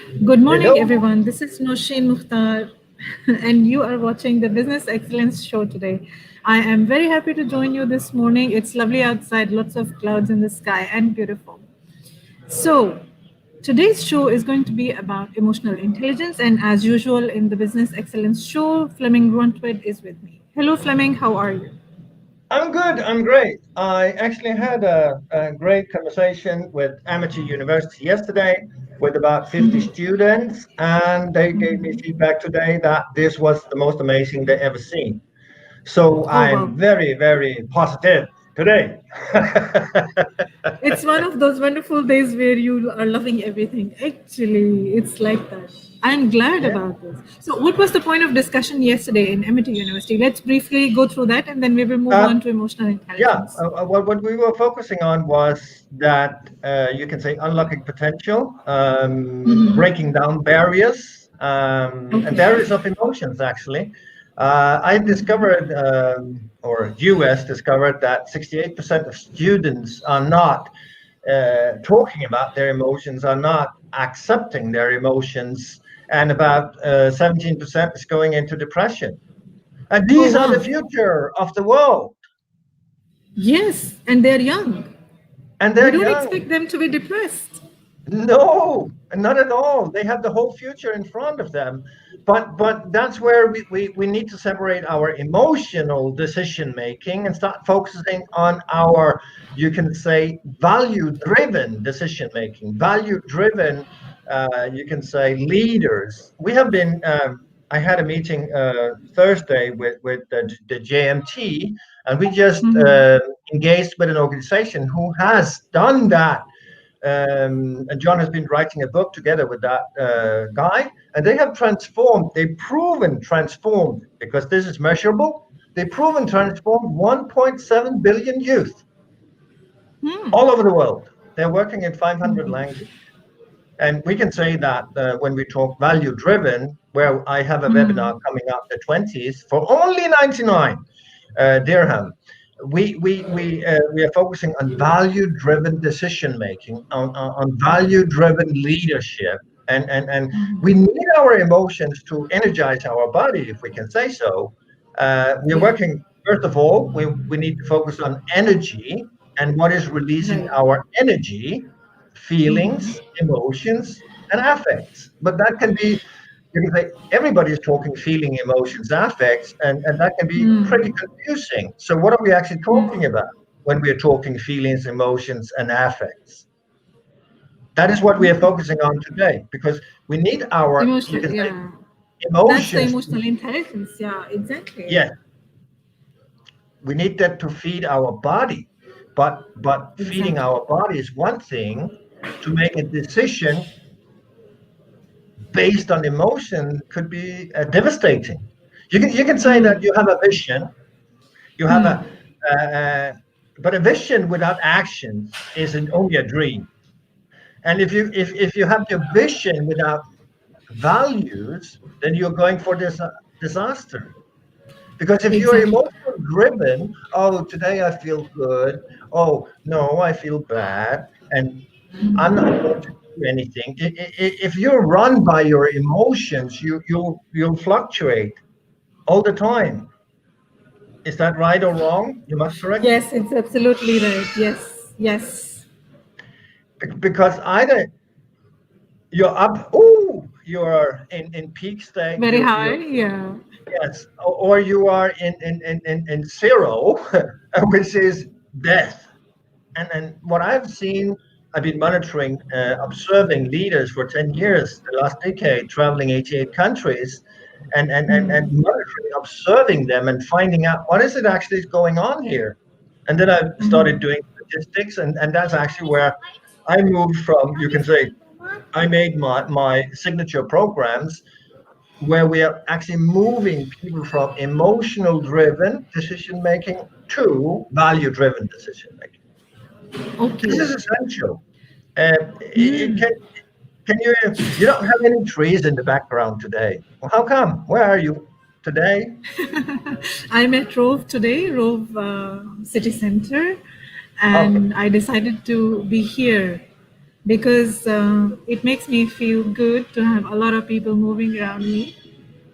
Good morning, Hello. everyone. This is Nousheen Mukhtar, and you are watching the Business Excellence Show today. I am very happy to join you this morning. It's lovely outside, lots of clouds in the sky, and beautiful. So, today's show is going to be about emotional intelligence, and as usual in the Business Excellence Show, Flemming Rontved is with me. Hello, Flemming. How are you? I'm good. I'm great. I actually had a great conversation with Amateur University yesterday with about 50 students, and they gave me feedback today that this was the most amazing they ever seen. So Oh, wow. I'm very, very positive today. It's one of those wonderful days where you are loving everything. Actually, it's like that. I'm glad Yeah. about this. So, what was the point of discussion yesterday in MIT University? Let's briefly go through that and then we will move Uh, on to emotional yeah. intelligence. What we were focusing on was that you can say unlocking potential, breaking down barriers, and Okay. barriers of emotions, actually. I discovered, or US discovered, that 68% of students are not talking about their emotions, are not accepting their emotions, and about 17% is going into depression. And Oh, these are the wow. future of the world, Yes, and they're young. and We they're don't young. expect them to be depressed. No, not at all. They have the whole future in front of them. But that's where we need to separate our emotional decision making and start focusing on our, you can say, value driven decision making, value driven, you can say, leaders. We have been, I had a meeting Thursday with the JMT, and we just engaged with an organization who has done that, and John has been writing a book together with that guy, and they have transformed, they've proven transformed, because this is measurable, they've proven transformed 1.7 billion youth all over the world. They're working in 500 languages. And we can say that when we talk value driven, where I have a webinar coming up the 20th for only 99 dirham. We are focusing on value-driven decision making, on value-driven leadership, and we need our emotions to energize our body, if we can say so. We are Yeah, working. First of all, we need to focus on energy and what is releasing right. our energy, feelings, emotions, and affects. But that can be, you can say, everybody is talking feeling, emotions, affects, and that can be pretty confusing. So, what are we actually talking about when we're talking feelings, emotions, and affects? That is what we are focusing on today, because we need our, you Emotional, can say, yeah. That's the emotions. emotional intelligence. Yeah, exactly. Yes, we need that to feed our body, but feeding Exactly. our body is one thing. To make a decision based on emotion could be devastating. You can say that you have a vision, you have a uh, but a vision without actions is only a dream. And if you have your vision without values, then you're going for this disaster. Because if you're Exactly. emotional driven, oh, today I feel good, oh no, I feel bad, and I'm not going to do anything. If you're run by your emotions, you'll fluctuate all the time. Is that right or wrong? You must correct me. Yes, it's absolutely right. Yes, yes. Because either you're up, oh, you're in peak state, Very high. you're Yeah. yes, or you are in zero, which is death. And what I've seen, I've been monitoring, observing leaders for 10 years, the last decade, traveling 88 countries, and monitoring, observing them and finding out what is it actually going on here. And then I started doing statistics, and that's actually where I moved from, you can say, I made my signature programs where we are actually moving people from emotional driven decision making to value driven decision making. This Okay. is essential. Can you don't have any trees in the background today? Well, how come? Where are you today? I'm at Rove today, Rove City Center, Okay. and I decided to be here because it makes me feel good to have a lot of people moving around me.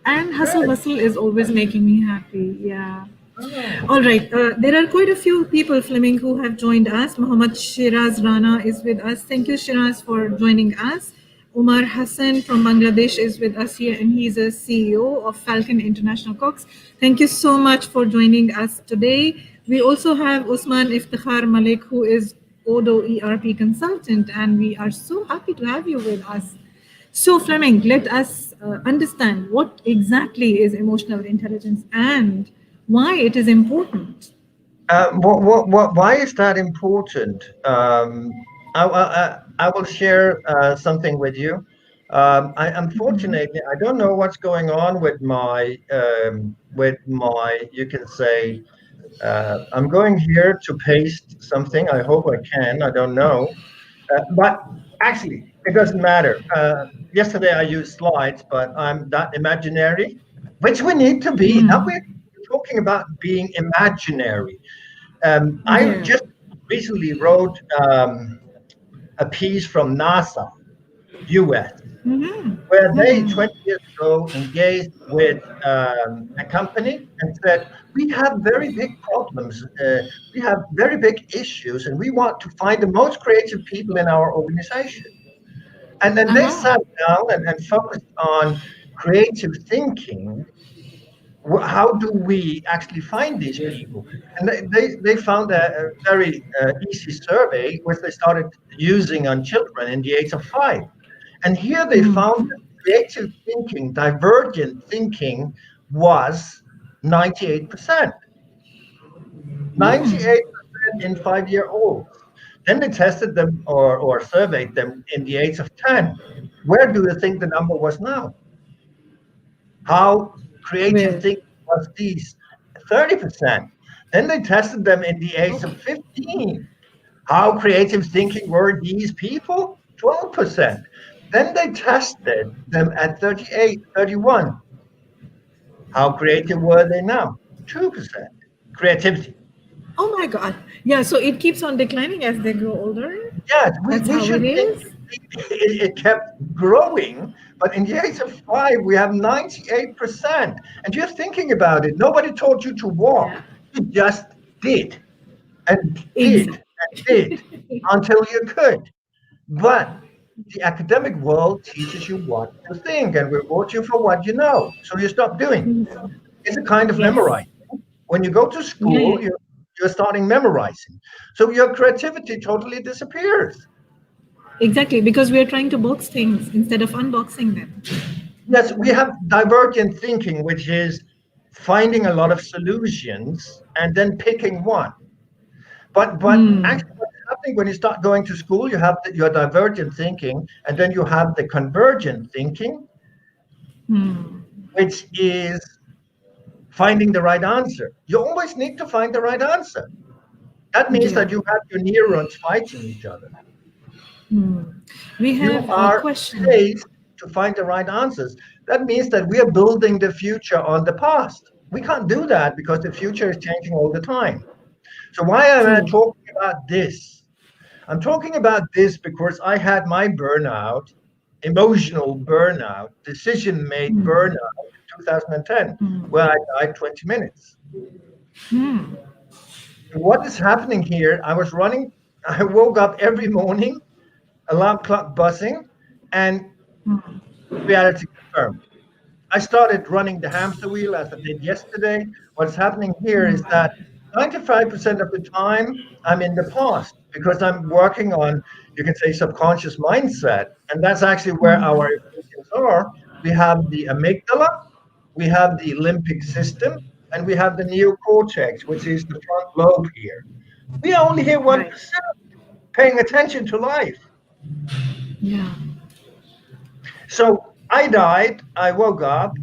And hustle Good. bustle is always making me happy. Yeah. Oh, All right. There are quite a few people, Fleming, who have joined us. Muhammad Shiraz Rana is with us. Thank you, Shiraz, for joining us. Umar Hassan from Bangladesh is with us here, and he's a CEO of Falcon International Cooks. Thank you so much for joining us today. We also have Usman Iftikhar Malik, who is Odo ERP consultant, and we are so happy to have you with us. So, Fleming, let us understand what exactly is emotional intelligence and why it is important. why is that important? I will share something with you. Unfortunately, I don't know what's going on with my, you can say, I'm going here to paste something. I hope I can. I don't know. But actually, it doesn't matter. Yesterday I used slides, but I'm that imaginary, which we need to be. Now Hmm. we're talking about being imaginary. I Yeah. just recently wrote a piece from NASA, US, Hmm. where they Hmm. 20 years ago engaged with a company and said, we have very big problems, we have very big issues, and we want to find the most creative people in our organization. And then they Uh-huh. sat down and focused on creative thinking. How do we actually find these people? And they found a very easy survey, which they started using on children in the age of 5. And here they found Hmm. that creative thinking, divergent thinking, was 98%. 98% in 5-year olds. Then they tested them or surveyed them in the age of 10. Where do you think the number was now? How creative Well, thinking was these? 30%. Then they tested them in the age of okay. 15. How creative thinking were these people? 12%. Then they tested them at 38, 31. How creative were they now? 2% creativity. Oh my God. Yeah, so it keeps on declining as they grow older. Yes, That's we how should it think is. it kept growing, but in the age of 5, we have 98%. And you're thinking about it. Nobody told you to walk. Yeah, You just did and did exactly. and did until you could. But the academic world teaches you what to think and rewards you for what you know. So you stop doing. It's a kind of Yes. memorizing. When you go to Yeah, school, yeah. you're starting memorizing. So your creativity totally disappears. Exactly, because we are trying to box things instead of unboxing them. Yes, we have divergent thinking, which is finding a lot of solutions and then picking one. But Hmm. actually, what's happening when you start going to school, you have your divergent thinking, and then you have the convergent thinking, Hmm. which is finding the right answer. You always need to find the right answer. That means Yeah. that you have your neurons fighting each other. Hmm. We You have a are question. placed to find the right answers. That means that we are building the future on the past. We can't do that because the future is changing all the time. So why am I True. talking about this? I'm talking about this because I had my burnout, emotional burnout, decision made burnout in 2010, where I died 20 minutes. Hmm. And what is happening here? I was running, I woke up every morning, alarm clock buzzing, and reality confirmed. I started running the hamster wheel as I did yesterday. What's happening here is that 95% of the time I'm in the past because I'm working on, you can say, subconscious mindset. And that's actually where our emotions are. We have the amygdala, we have the limbic system, and we have the neocortex, which is the front lobe here. We are only here Right. 1% paying attention to life. Yeah. So I died, I woke up.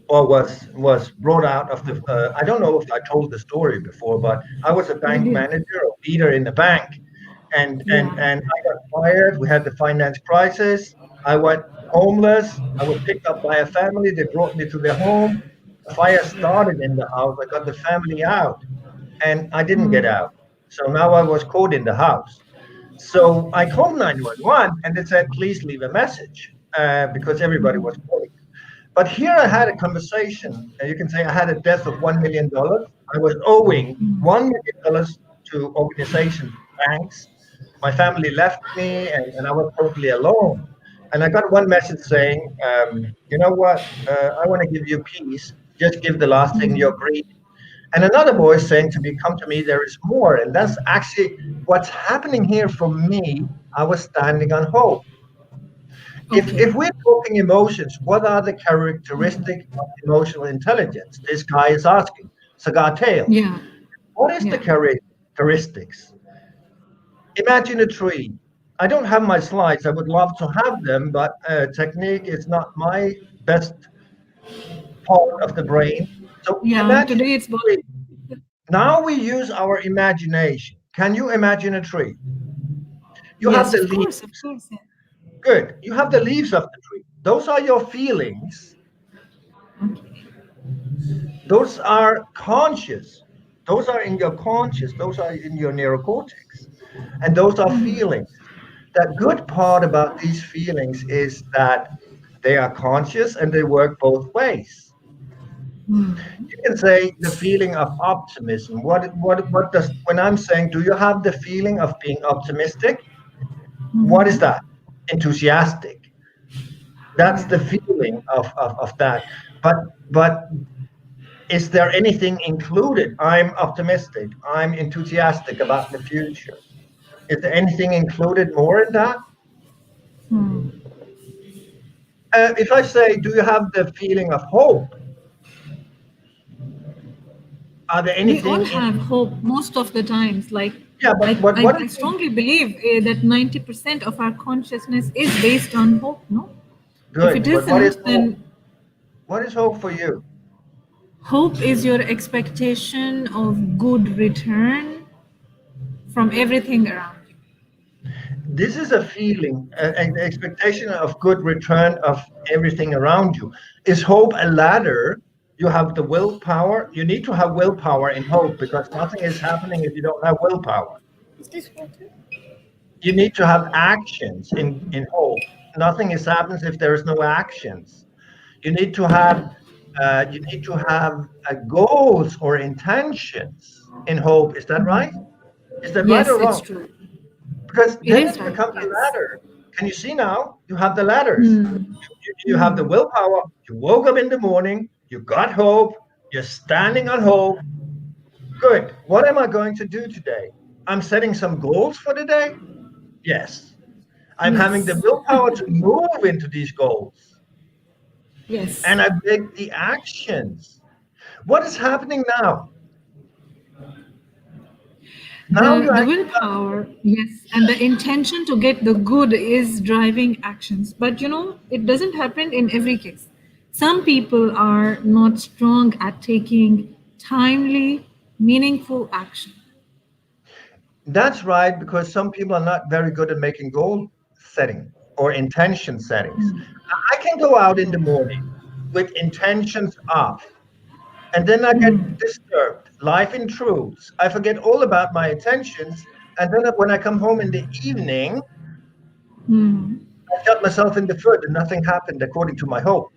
Or was brought out of the I don't know if I told the story before, but I was a You bank did. manager or leader in the bank, and and Yeah. and I got fired. We had the finance crisis. I went homeless. I was picked up by a family. They brought me to their home. A fire started in the house. I got the family out, and I didn't get out. So now I was caught in the house. So I called 911 and it said, please leave a message because everybody was calling. But here I had a conversation. You can say I had a debt of $1 million. I was owing $1 million to organizations, banks. My family left me, and I was totally alone. And I got one message saying, you know what? I want to give you peace. Just give the last thing you're greedy. And another voice saying to me, come to me, there is more. And that's actually what's happening here for me. I was standing on hope. If Okay. we're talking emotions, what are the characteristics of emotional intelligence? This guy is asking. Cigar Tales. Yeah. What is the Yeah. characteristics? Imagine a tree. I don't have my slides. I would love to have them, but technique is not my best part of the brain. So Yeah. imagine Today it's a tree. Now we use our imagination. Can you imagine a tree? You have yes, the of leaves. course, of course. Yeah. Good. You have the leaves of the tree. Those are your feelings. Okay. Those are conscious. Those are in your conscious. Those are in your neurocortex. And those are feelings. The good part about these feelings is that they are conscious and they work both ways. You can say the feeling of optimism. What does, when I'm saying, do you have the feeling of being optimistic? What is that? Enthusiastic. That's Yeah. the feeling of that. But but is there anything included? I'm optimistic. I'm enthusiastic about the future. Is there anything included more in that? If I say, do you have the feeling of hope? Are there We all anything in? have hope most of the times. Like, Yeah, I, but what I, what is I strongly believe that 90% of our consciousness is based on hope, no? If it good? But what is isn't, hope? then What is hope for you? hope is your expectation of good return from everything around you. This is a feeling, an expectation of good return of everything around you. Is hope a ladder? You have the willpower. You need to have willpower in hope because nothing is happening if you don't have willpower. Is this water? You need to have actions in hope. Nothing is happens if there is no actions. You need to have goals or intentions in hope. Is that right? Is that right or Yes, it's wrong? true. Because It then is it right. becomes a Yes. ladder. Can you see now? You have the ladders. Hmm. You have the willpower. You woke up in the morning. You got hope. You're standing on hope. Good. What am I going to do today? I'm setting some goals for the day. Yes. I'm having the Yes. willpower to move into these goals. Yes. And I make the actions. What is happening now? Now The you the actually willpower, yes, and the intention to get the good is driving actions. But it doesn't happen in every case. Some people are not strong at taking timely, meaningful action. that's right, because some people are not very good at making goal setting or intention settings. I can go out in the morning with intentions off, and then I get disturbed. Life intrudes. I forget all about my intentions, and then when I come home in the evening, Hmm. I shot myself in the foot, and nothing happened according to my hope.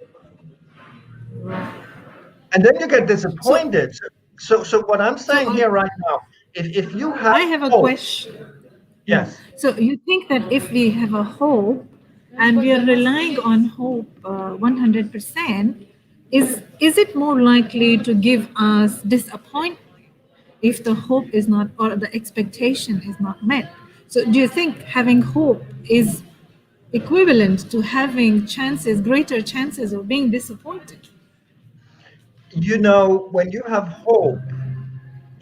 And then you get So, disappointed. So what I'm so saying here right now, if you have I have a hope, question. Yeah. yes, So you think that if we have a hope and we are relying on hope 100%, is it more likely to give us disappointment if the hope is not or the expectation is not met? So do you think having hope is equivalent to having chances, greater chances of being disappointed? when you have hope,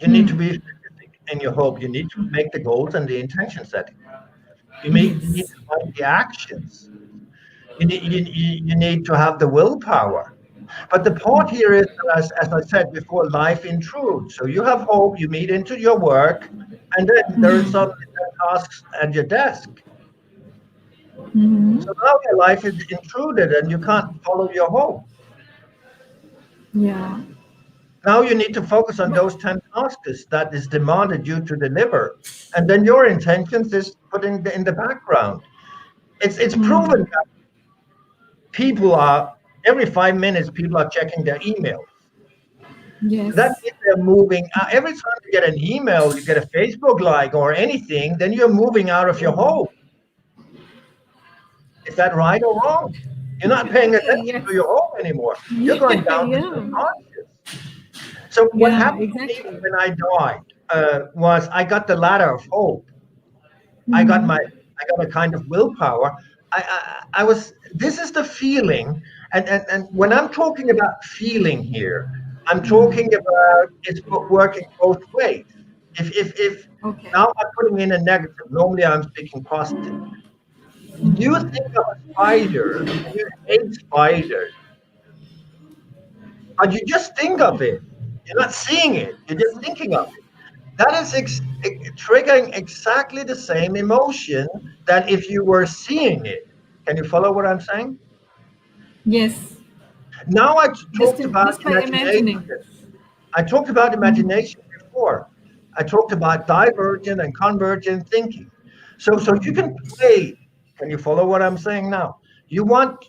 you need to be specific in your hope. You need to make the goals and the intention setting. You need Yes. to have the actions. You need to have the willpower. But the part here is, as I said before, life intrudes. So you have hope, you meet into your work, and then there is some tasks at your desk. So now your life is intruded and you can't follow your hope. Yeah. Now you need to focus on those 10 tasks that is demanded you to deliver. And then your intentions is put in the background. It's proven that people are every 5 minutes people are checking their emails. That Yes. means they're moving. Every time you get an email, you get a Facebook like or anything, then you're moving out of your home. Is that right or wrong? You're not paying attention Yes. to your home anymore. You're going down to Yeah. subconscious. So what Yeah, happened to me exactly. when I died was I got the ladder of hope. I got a kind of willpower. I was. This is the feeling, and when I'm talking about feeling here, I'm talking about it's working both ways. If Okay. now I'm putting in a negative. Normally I'm speaking positive. You think of a spider, and you hate spiders, but you just think of it. You're not seeing it. You're just thinking of it. That is triggering exactly the same emotion that if you were seeing it. Can you follow what I'm saying? Yes. Now I Just talked about just by imagination. imagining. I talked about imagination before. I talked about divergent and convergent thinking. So you can play. Can you follow what I'm saying now? You want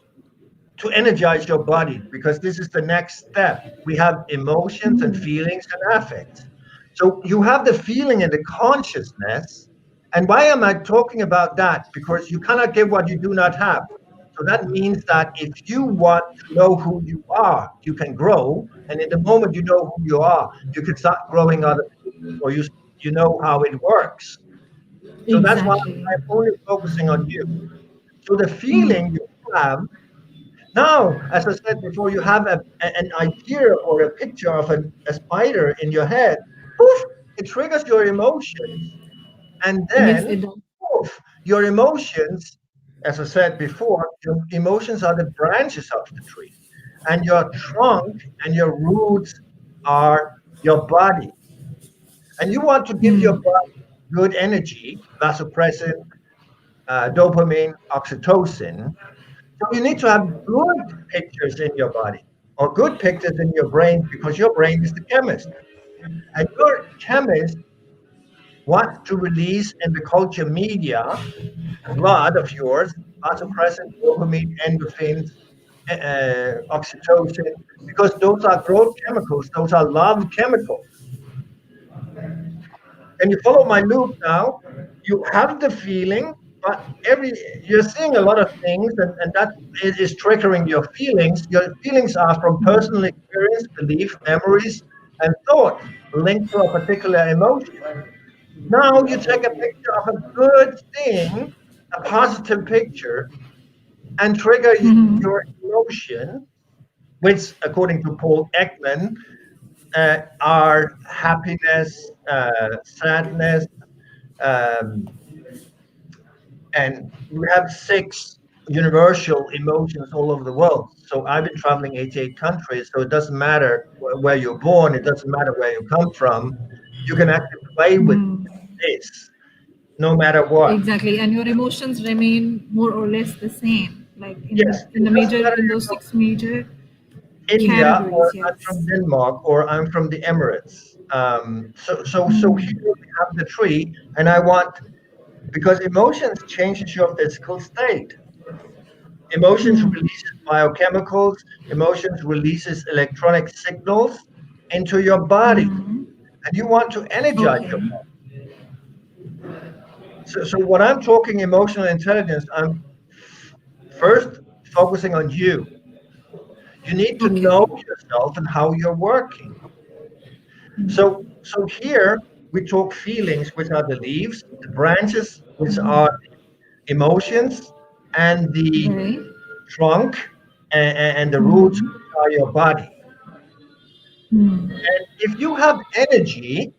to energize your body because this is the next step. We have emotions and feelings and affects. So you have the feeling and the consciousness. And why am I talking about that? Because you cannot give what you do not have. So that means that if you want to know who you are, you can grow. And in the moment you know who you are, you can start growing other people, or you know how it works. So that's why Exactly. I'm only focusing on you. So the feeling you have now, as I said before, you have an idea or a picture of a spider in your head. Poof, it triggers your emotions. And Yes, then, it does. poof, your emotions, as I said before, your emotions are the branches of the tree. And your trunk and your roots are your body. And you want to give your body good energy, vasopressin, dopamine, oxytocin. So you need to have good pictures in your body or good pictures in your brain because your brain is the chemist. And your chemist wants to release in the culture media blood of yours, vasopressin, dopamine, endorphins, oxytocin, because those are growth chemicals, those are love chemicals. And you follow my loop now. You have the feeling, but every you're seeing a lot of things, and that is triggering your feelings. Your feelings are from personal experience, belief, memories, and thoughts linked to a particular emotion. Now you take a picture of a good thing, a positive picture, and trigger your emotion, which, according to Paul Ekman, are happiness, sadness, um, and we have six universal emotions all over the world. So I've been traveling 88 countries, so it doesn't matter where you're born, it doesn't matter where you come from. You can actually play with this no matter what. Exactly. And your emotions remain more or less the same. Like Yes, in it the doesn't major matter in if those you're six major from India or categories, I'm yes. from Denmark or I'm from the Emirates. So here we have the tree, and I want because emotions changes your physical state. Emotions releases biochemicals, emotions releases electronic signals into your body, and you want to energize Okay. your body. So when I'm talking emotional intelligence, I'm first focusing on you. You need to Okay. know yourself and how you're working. So here we talk feelings, which are the leaves, the branches, which are emotions, and the Right. trunk and the roots, which are your body. If you have energy,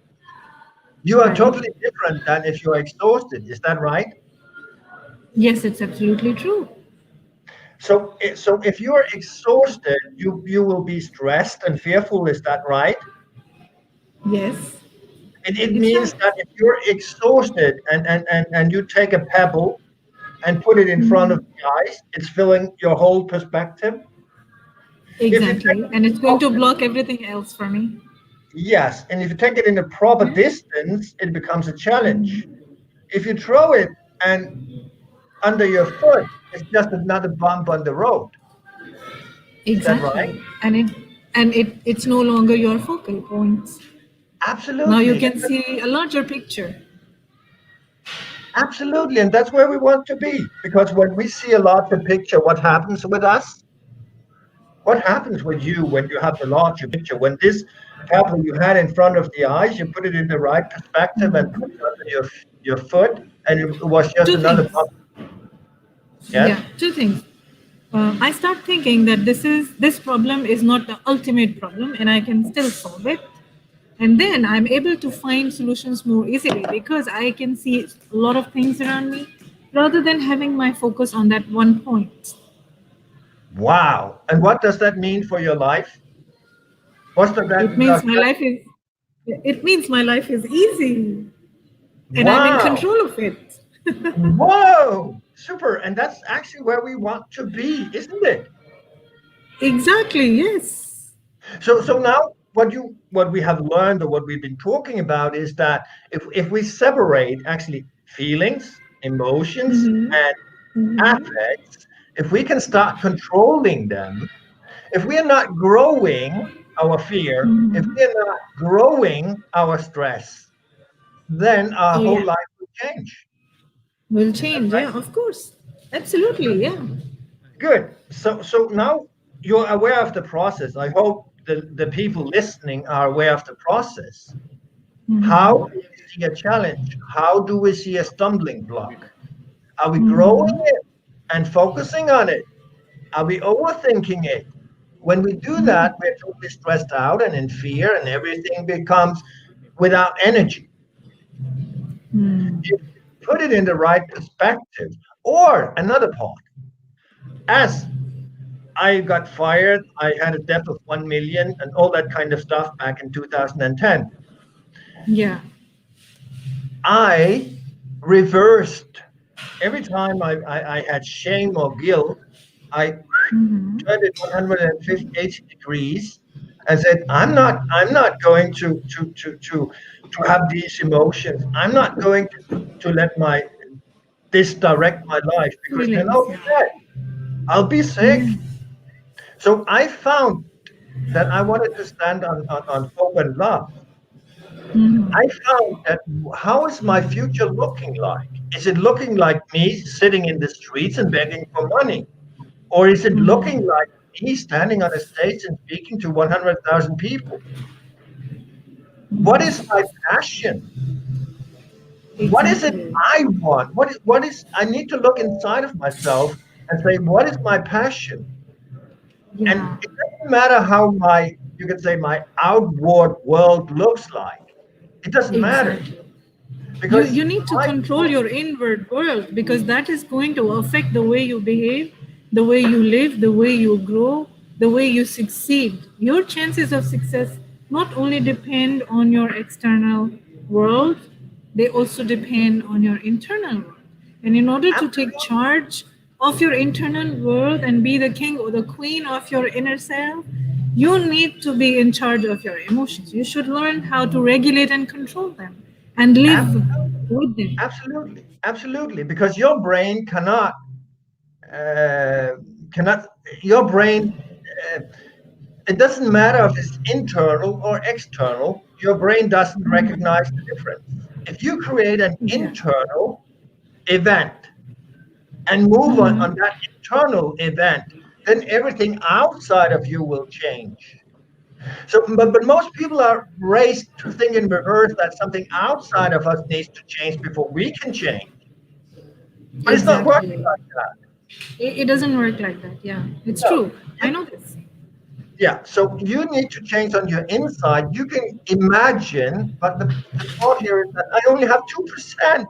you are Right. totally different than if you're exhausted. Is that right? Yes, it's absolutely true. So if you're exhausted, you will be stressed and fearful. Is that right? Yes, It it's means right. that if you're exhausted and you take a pebble and put it in front of the eyes, it's filling your whole perspective. If you take Exactly. it And it's going to proper, block everything else for me. yes, and if you take it in the proper Yeah. distance, it becomes a challenge. If you throw it and under your foot, it's just another bump on the road. Is that right? Exactly. And it's no longer your focal points. Now you Absolutely. can see a larger picture. Absolutely. And that's where we want to be. Because when we see a larger picture, what happens with us? What happens with you when you have the larger picture? When this pebble you had in front of the eyes, you put it in the right perspective and put it under your foot, and it was just Two another things. bump. Yeah, Yes? two things. I start thinking that this problem is not the ultimate problem, and I can still solve it. And then I'm able to find solutions more easily because I can see a lot of things around me rather than having my focus on that one point. Wow. And what does that mean for your life? What does It that means does my that life is it means my life is easy and I'm in wow. control of it. Whoa. Super. And that's actually where we want to be, isn't it? Exactly, yes. So now what we have learned or what we've been talking about is that if we separate actually feelings, emotions, and affects, if we can start controlling them, if we are not growing our fear, if we are not growing our stress, then our Oh whole yeah. life will change. Will Is that change, right? yeah, of course. Absolutely, yeah. Good. So now you're aware of the process. I hope the people listening are aware of the process. How do we see a challenge? How do we see a stumbling block? Are we growing it and focusing on it? Are we overthinking it? When we do that, we're totally stressed out and in fear, and everything becomes without energy. If you put it in the right perspective, or another part, as I got fired, I had a debt of 1 million and all that kind of stuff back in 2010. Yeah. I reversed every time I had shame or guilt. I turned it 180 degrees and said, I'm not going to have these emotions. I'm not going to let my this direct my life because then Feelings, I'll be yeah. dead. I'll be sick. Yeah. So I found that I wanted to stand on hope and love. I found that how is my future looking like? Is it looking like me sitting in the streets and begging for money? Or is it looking like me standing on a stage and speaking to 100,000 people? What is my passion? What is it Exactly. I want? What is I need to look inside of myself and say, what is my passion? And Yeah. it doesn't matter how my you can say my outward world looks like. It doesn't matter Exactly. You because you need to I control your inward world because that is going to affect the way you behave, the way you live, the way you grow, the way you succeed. Your chances of success not only depend on your external world, they also depend on your internal world. And in order to take absolutely charge of your internal world and be the king or the queen of your inner self, you need to be in charge of your emotions. You should learn how to regulate and control them and live with them. absolutely because your brain uh, cannot your brain uh, it doesn't matter if it's internal or external, your brain doesn't recognize the difference. If you create an Exactly. internal event and move on that internal event, then everything outside of you will change. So, but most people are raised to think in reverse that something outside of us needs to change before we can change. But it's not working Exactly. like that. It doesn't work like that. Yeah, it's No. true. I know this. Yeah, so you need to change on your inside. You can imagine, but the thought here is that I only have 2%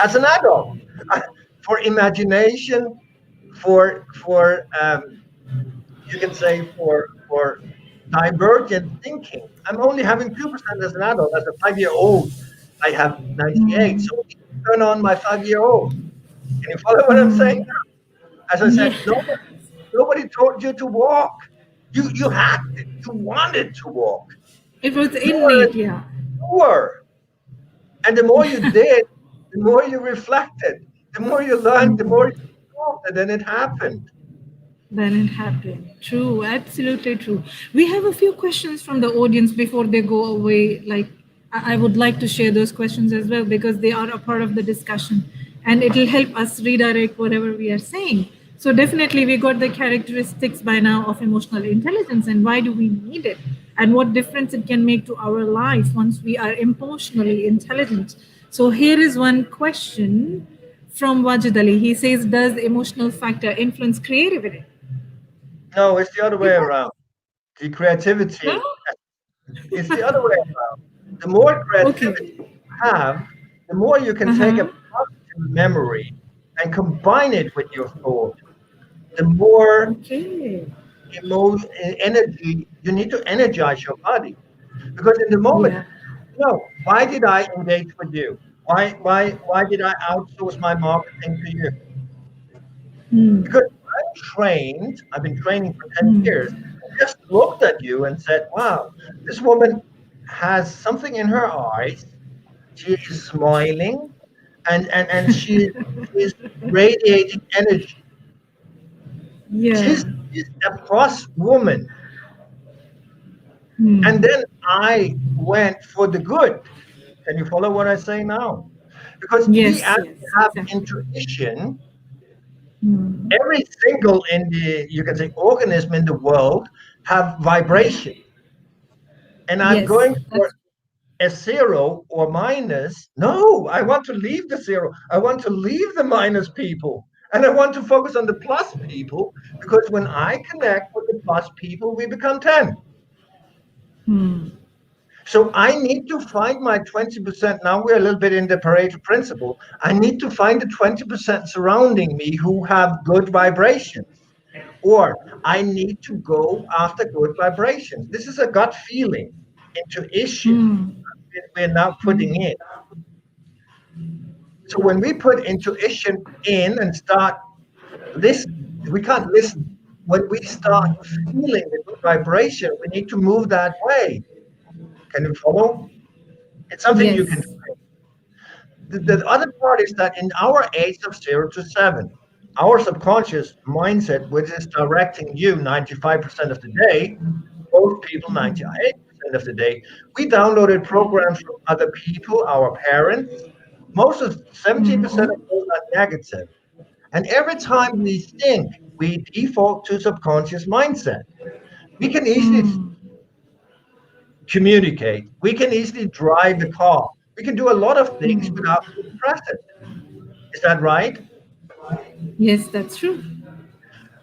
as an adult for imagination, for you can say for divergent thinking. I'm only having 2% as an adult. As a 5-year old, I have 98. So turn on my 5-year old. Can you follow what I'm saying? As I said, Yeah. nobody told you to walk. You had it. You wanted to walk. It was You were innate, yeah. sure. And the more you did, the more you reflected, the more you learned, the more you solved it, and it happened. Then it happened. True, absolutely true. We have a few questions from the audience before they go away. Like, I would like to share those questions as well because they are a part of the discussion and it will help us redirect whatever we are saying. So, definitely, we got the characteristics by now of emotional intelligence and why do we need it and what difference it can make to our life once we are emotionally intelligent. So, here is one question from Wajid Ali. He says, does the emotional factor influence creativity? No, it's the other way Is around. The that creativity, no? it's the other way around. The more creativity Okay. you have, the more you can take a Uh-huh. positive memory and combine it with your thought. The more Okay. energy you need to energize your body. Because in the moment, Yeah. why did I engage with you? Why did I outsource my marketing to you? Hmm. Because I've been training for 10 Hmm. years, just looked at you and said, wow, this woman has something in her eyes. She is smiling and she's radiating energy. Yeah. She's a plus woman. And Hmm. then I went for the good. Can you follow what I say now? Because we Yes, actually yes, have exactly. intuition. Hmm. Every single in the you can say organism in the world have vibration. And I'm Yes, going for that's a zero or minus. No, I want to leave the zero. I want to leave the minus people. And I want to focus on the plus people because when I connect with the plus people, we become 10. hmm. So I need to find my 20%. Now we're a little bit in the Pareto principle. I need to find the 20% surrounding me who have good vibrations. Or I need to go after good vibrations. This is a gut feeling, intuition Hmm. we're now putting in. So when we put intuition in and start listening, we can't listen. When we start feeling the good vibration, we need to move that way. Can you follow? It's something you can. Yes. The other part is that in our age of 0 to 7, our subconscious mindset, which is directing you 95% of the day, most people 98% of the day, we downloaded programs from other people, our parents. Most of 70% of Hmm. those are negative. And every time we think, we default to subconscious mindset. We can easily Hmm. communicate. We can easily drive the car. We can do a lot of things without being present. Is that right? Yes, that's true.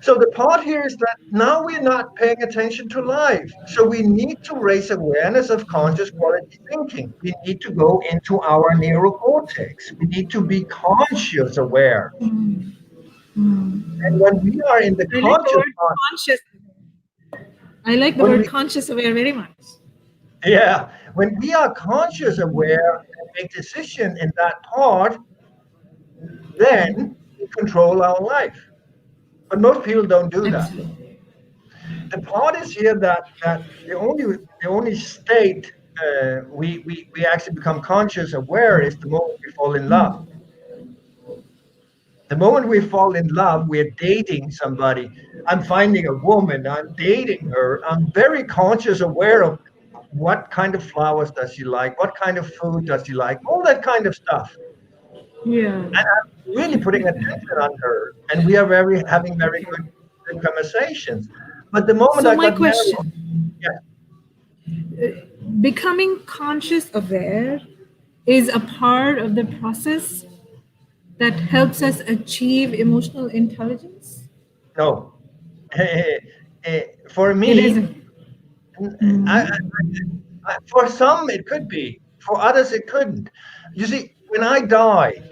So the part here is that now we're not paying attention to life. So we need to raise awareness of conscious quality thinking. We need to go into our neurocortex. We need to be conscious aware. And when we are in the I like the conscious word part, conscious. I like the when word we conscious aware very much. yeah, when we are conscious aware and make decision in that part, then we control our life. But most people don't do that. Absolutely. The part is here that the only state we actually become conscious aware is the moment we fall in love. The moment we fall in love, we're dating somebody. I'm finding a woman, I'm dating her. I'm very conscious aware of what kind of flowers does she like, what kind of food does she like, all that kind of stuff. Yeah. And I'm really putting attention on her. And we are very having very Okay. good conversations. But the moment So I my got married, question, yeah, becoming conscious aware is a part of the process that helps us achieve emotional intelligence? no. For It me, isn't. I, Mm. for some it could be. For others it couldn't. You see, when I died,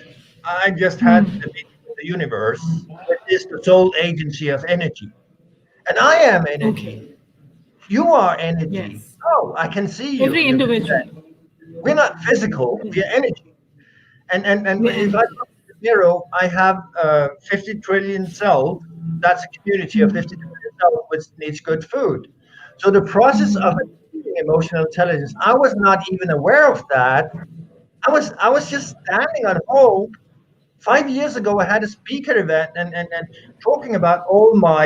I just had Mm. the meeting with the universe, which is the sole agency of energy. And I am energy. Okay. You are energy. Yes. Oh, I can see you. Every You can say, individual. we're not physical, Yeah. we're energy. And We're if I energy. look at the mirror, I have 50 trillion cells. That's a community of 50 trillion itself, which needs good food. So the process of achieving emotional intelligence, I was not even aware of that. I was just standing on hope. 5 years ago, I had a speaker event and talking about all my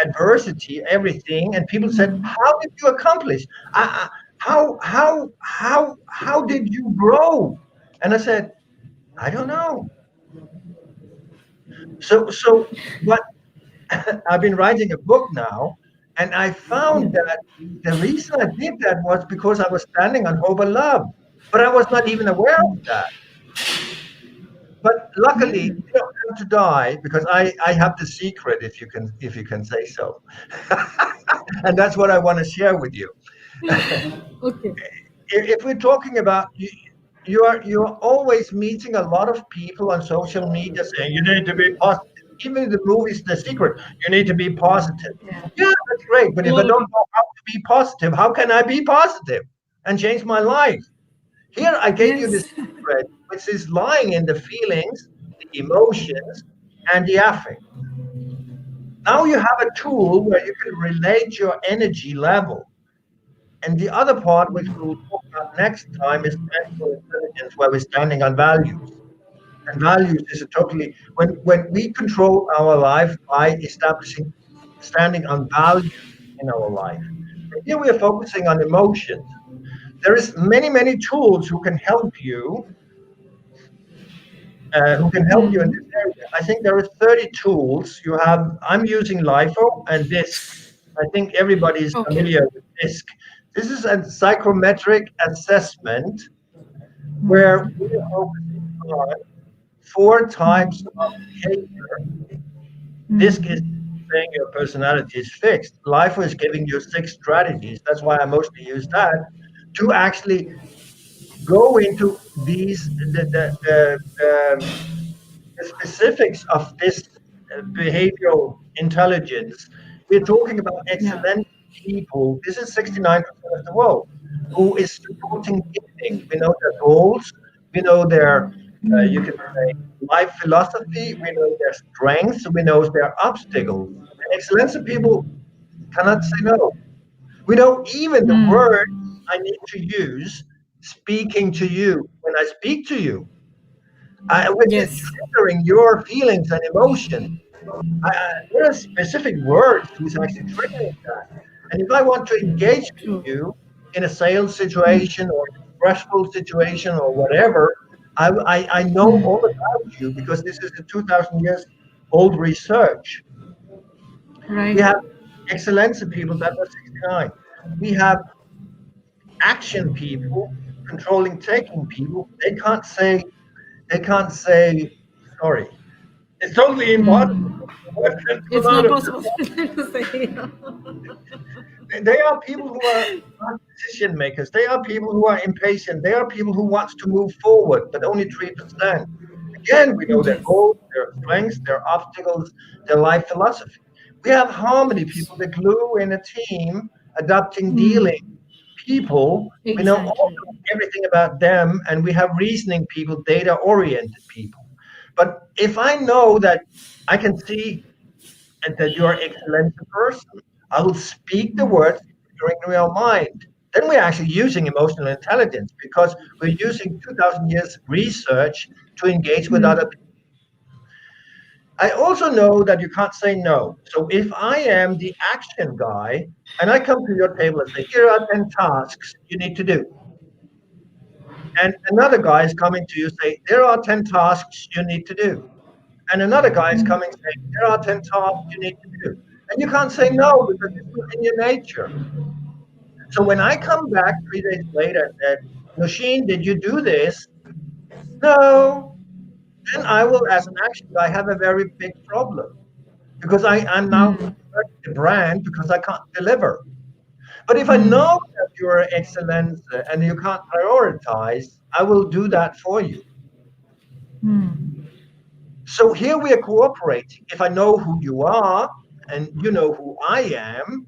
adversity, everything, and people said, "How did you accomplish? How did you grow?" And I said, "I don't know." But I've been writing a book now, and I found that the reason I did that was because I was standing on hope and love, but I was not even aware of that. But luckily, you don't have to die because I have the secret, if you can say so, and that's what I want to share with you. Okay. If we're talking about you're always meeting a lot of people on social media saying you need to be positive. Even the movies, The Secret, you need to be positive. Yeah. Yeah, that's great. But if I All don't know how to be positive, how can I be positive and change my life? Here I gave you the yes. secret, which is lying in the feelings, the emotions, and the affect. Now you have a tool where you can relate your energy level. And the other part, which we will talk about next time, is mental intelligence, where we're standing on values. And values is a totally when we control our life by establishing standing on values in our life. And here we are focusing on emotions. There is many tools who can help you in this area. I think there are 30 tools. I'm using LIFO and DISC. I think everybody is Okay. familiar with DISC. This is a psychometric assessment where we are focusing on four types of behavior. DISC is saying your personality is fixed. LIFO is giving you 6 strategies. That's why I mostly use that to actually go into these the specifics of this behavioral intelligence. We're talking about Yeah. excellent people. This is 69% of the world who is supporting giving. We know their goals. We know their, you can say, life philosophy. We know their strengths. We know their obstacles. And excellence of people cannot say no. We know even the word I need to use speaking to you. When I speak to you, which is Yes. triggering your feelings and emotions. There are specific words who's actually triggering that. And if I want to engage with True. you in a sales situation or a stressful situation or whatever, I know all about you because this is a 2,000 years old research. We Right. have excellence people that was 69. We have action people controlling taking people. They can't say sorry. It's totally impossible. What can It's come out not of possible for them to say. they are people who are not decision makers. They are people who are impatient. They are people who wants to move forward, but only 3%. Again, we know their yes. goals, their strengths, their obstacles, their life philosophy. We have harmony people, the glue in a team, adapting, dealing people. We know Exactly. everything about them, and we have reasoning people, data oriented people. But if I know that I can see and that you are excellent person, I will speak the words during real mind. Then we're actually using emotional intelligence because we're using 2,000 years research to engage with other people. I also know that you can't say no. So if I am the action guy and I come to your table and say, here are 10 tasks you need to do. And another guy is coming to you say, there are 10 tasks you need to do. And another guy is coming saying, there are 10 tasks you need to do. And you can't say no because it's not in your nature. So when I come back 3 days later and said, Nousheen, did you do this? No. Then I will, as an action guy, have a very big problem because I'm now hurting the brand because I can't deliver. But if I know that you're excellent and you can't prioritize, I will do that for you. So here we are cooperating. If I know who you are and you know who I am,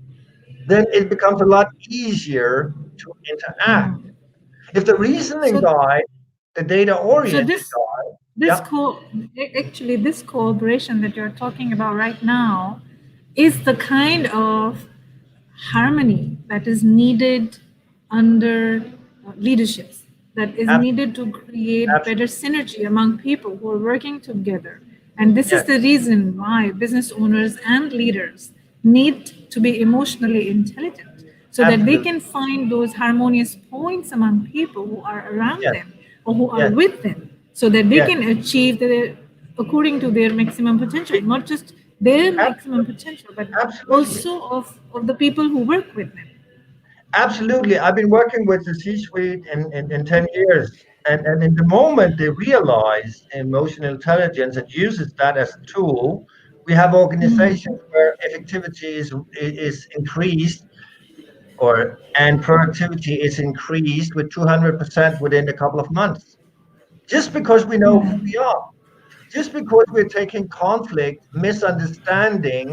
then it becomes a lot easier to interact. If the reasoning So guy, the data so oriented this guy, this Yeah, co actually this cooperation that you're talking about right now is the kind of harmony that is needed under leaderships, that is absolutely, needed to create better absolutely. synergy among people who are working together. And this is Yes, the reason why business owners and leaders need to be emotionally intelligent so that they absolutely. can find those harmonious points among people who are around Yes, them or who are yes, with them so that they yes. can achieve their according to their maximum potential, not just their maximum Absolutely, potential, but absolutely. also of the people who work with them. Absolutely. I've been working with the C-suite in 10 years. And in the moment they realize emotional intelligence and uses that as a tool, we have organizations where effectivity is increased or and productivity is increased with 200% within a couple of months. Just because we know who we are, just because we're taking conflict, misunderstanding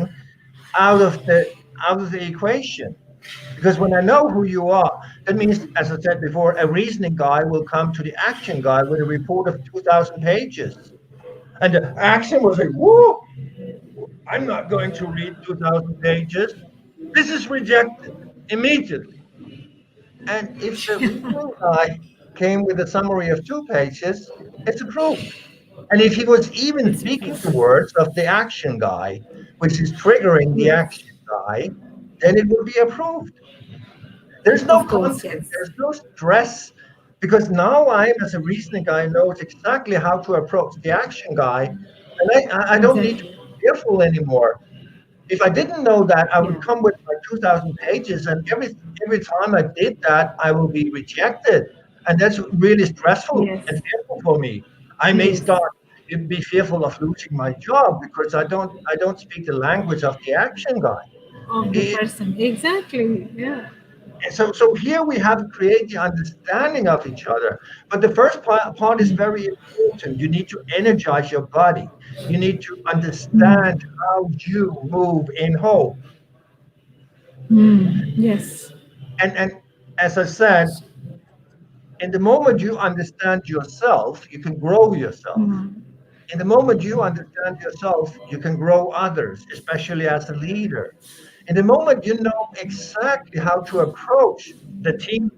out of the out of the equation. Because when I know who you are, that means, as I said before, a reasoning guy will come to the action guy with a report of 2,000 pages. And the action will say, whoa, I'm not going to read 2,000 pages. This is rejected immediately. And if the reasoning guy came with a summary of 2 pages, it's approved. And if he was even It's speaking the proof. words of the action guy, which is triggering the Yes, action guy, then it will be approved. There's no of course, conflict, yes. there's no stress, because now I, as a reasoning guy, knows exactly how to approach the action guy, and I don't need to Exactly. be fearful anymore. If I didn't know that, I would Yeah. come with my 2,000 pages, and every time I did that, I will be rejected, and that's really stressful Yes. and fearful for me. I may Yes. start to be fearful of losing my job because I don't speak the language of the action guy. Of the person. Exactly. Yeah. So here we have to create the understanding of each other, but the first part is very important. You need to energize your body. You need to understand how you move in whole. Yes. And as I said, in the moment you understand yourself, you can grow yourself. In the moment you understand yourself, you can grow others, especially as a leader. In the moment you know exactly how to approach the team,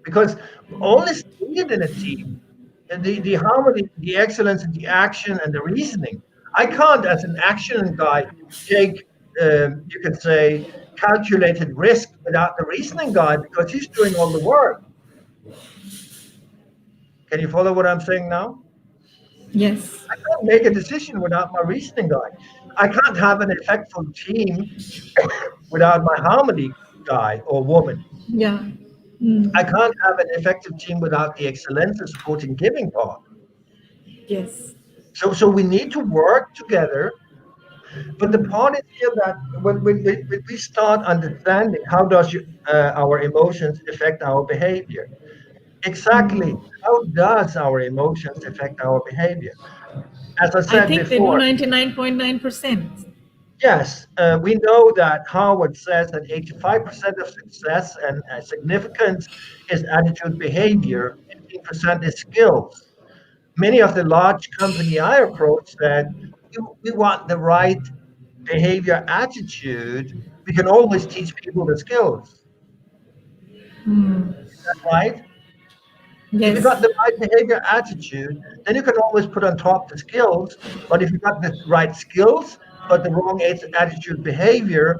because all is needed in a team, and the harmony, the excellence in the action and the reasoning. I can't, as an action guy, take, you can say, calculated risk without the reasoning guy because he's doing all the work. Can you follow what I'm saying now? Yes. I can't make a decision without my reasoning guy. I can't have an effective team without my harmony guy or woman. Yeah. I can't have an effective team without the excellence and supporting giving part. Yes. So we need to work together. But the part is here that when we start understanding how does our emotions affect our behavior, exactly how does our emotions affect our behavior? As I I said think they do before, 99.9%. yes, we know that Harvard says that 85% of success and significance is attitude behavior, 15% is skills. Many of the large company I approach said, we want the right behavior attitude. We can always teach people the skills, right? If you got Yes. the right behavior attitude, then you can always put on top the skills. But if you got the right skills, but the wrong attitude behavior,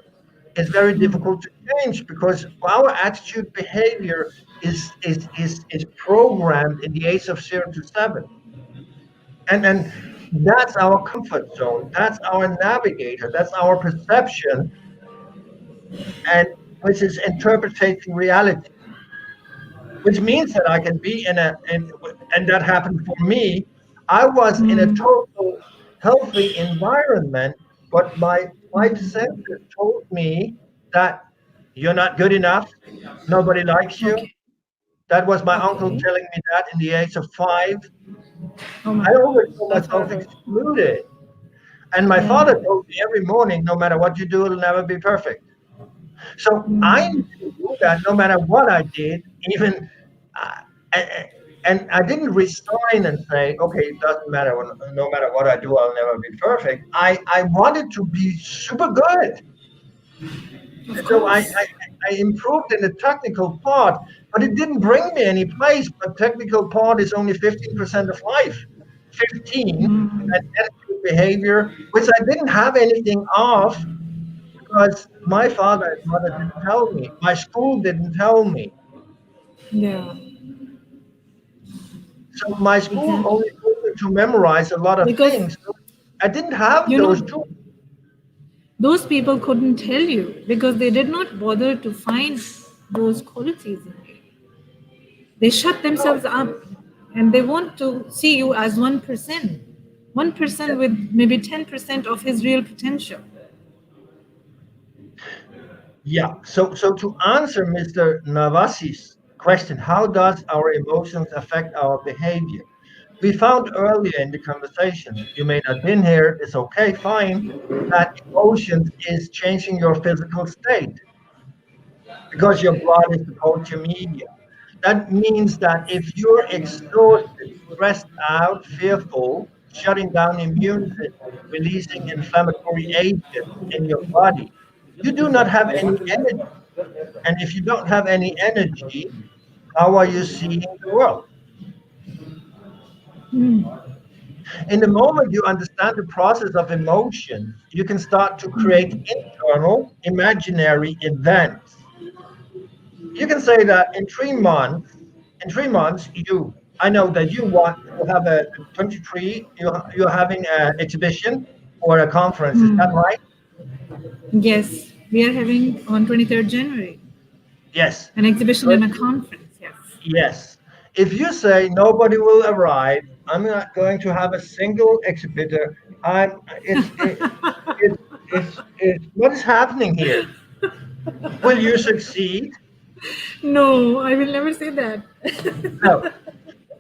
it's very difficult to change because our attitude behavior is programmed in the age of 0 to 7. And that's our comfort zone. That's our navigator. That's our perception, and which is interpreting reality, which means that I can be and that happened for me. I was in a total healthy environment, but my five senses told me that you're not good enough, nobody likes you. Okay. That was my uncle Okay. telling me that in the age of 5. Oh my I God. always saw That's myself horrible. excluded. And my father Yeah. told me every morning, no matter what you do, it'll never be perfect. So I knew that no matter what I did, even uh, And I didn't resign and say, okay, it doesn't matter. No matter what I do, I'll never be perfect. I wanted to be super good. Of So course. I improved in the technical part, but it didn't bring me any place. But technical part is only 15% of life. 15, that attitude behavior, which I didn't have anything of because my father and mother didn't tell me. My school didn't tell me. Yeah, So my school exactly. only told me to memorize a lot of Because, things. So I didn't have you those know, tools. those people couldn't tell you because they did not bother to find those qualities in you. They shut No. themselves up and they want to see you as 1%. 1% with maybe 10% of his real potential. Yeah. So to answer Mr. Navasi's question, how does our emotions affect our behavior? We found earlier in the conversation, you may not have been here, it's okay, fine, that emotions is changing your physical state because your blood is supposed to media. That means that if you're exhausted, stressed out, fearful, shutting down immune system, releasing inflammatory agents in your body, you do not have any energy. And if you don't have any energy, how are you seeing the world? In the moment you understand the process of emotions, you can start to create internal, imaginary events. You can say that in 3 months, I know that you want to have a 23, you're having an exhibition or a conference. Is that right? Yes, we are having on 23rd January Yes. an exhibition and a conference. Yes. Yes. If you say nobody will arrive, I'm not going to have a single exhibitor. I'm. It's. It's. What is happening here? Will you succeed? No, I will never say that. No.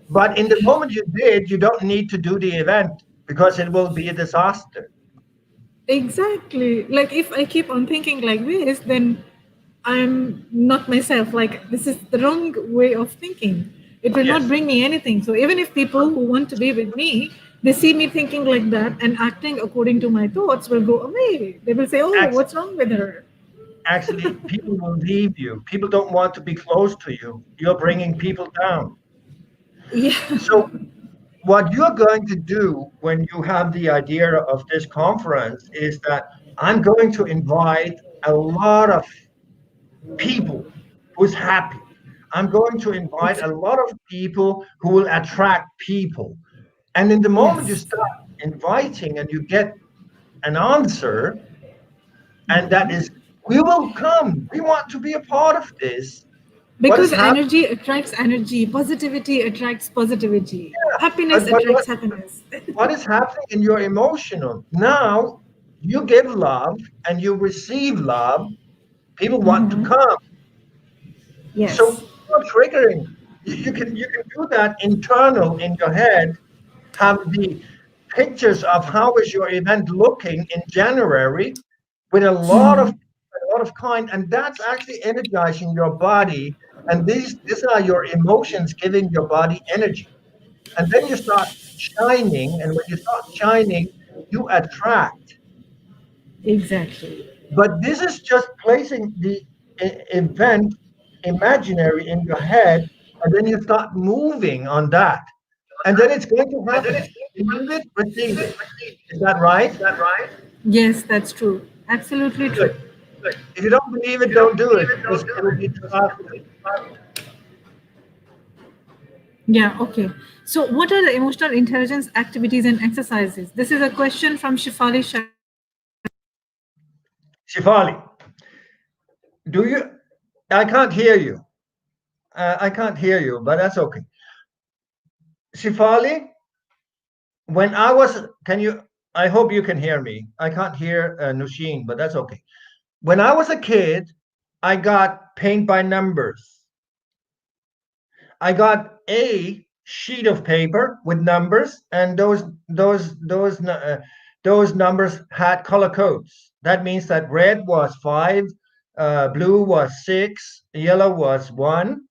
But in the moment you did, you don't need to do the event because it will be a disaster. Exactly. Like if I keep on thinking like this, then I'm not myself. Like this is the wrong way of thinking. It will not Yes. bring me anything. So even if people who want to be with me, they see me thinking like that and acting according to my thoughts will go away. They will say, "Oh, Actually, what's wrong with her?" actually, people will leave you. People don't want to be close to you. You're bringing people down. Yeah. So what you're going to do when you have the idea of this conference is that I'm going to invite a lot of people who's happy. I'm going to invite a lot of people who will attract people. And in the moment you Yes. start inviting and you get an answer, and that is, we will come. We want to be a part of this. What is Because happening? energy attracts energy, positivity attracts positivity, But, happiness but what, attracts happiness. what is happening in your emotional? Now you give love and you receive love. People want to come. So Yes. you're triggering. You can do that internal in your head. Have the pictures of how is your event looking in January with a lot of kind, and that's actually energizing your body. And these are your emotions giving your body energy. And then you start shining, and when you start shining, you attract. Exactly. But this is just placing the event imaginary in your head, and then you start moving on that, and then it's going to happen. Believe it, receive it. Is that right? Yes, that's true. Absolutely Good. true. If you don't believe it, don't do it because it'll be disaster. Yeah, okay. So, what are the emotional intelligence activities and exercises? This is a question from Shifali Shah. Shifali, do you? I can't hear you. I can't hear you, but that's okay. Shifali, when I was, can you? I hope you can hear me. I can't hear Nousheen, but that's okay. When I was a kid, I got paint by numbers. I got a sheet of paper with numbers, and those numbers had color codes. That means that red was 5, blue was 6, yellow was 1,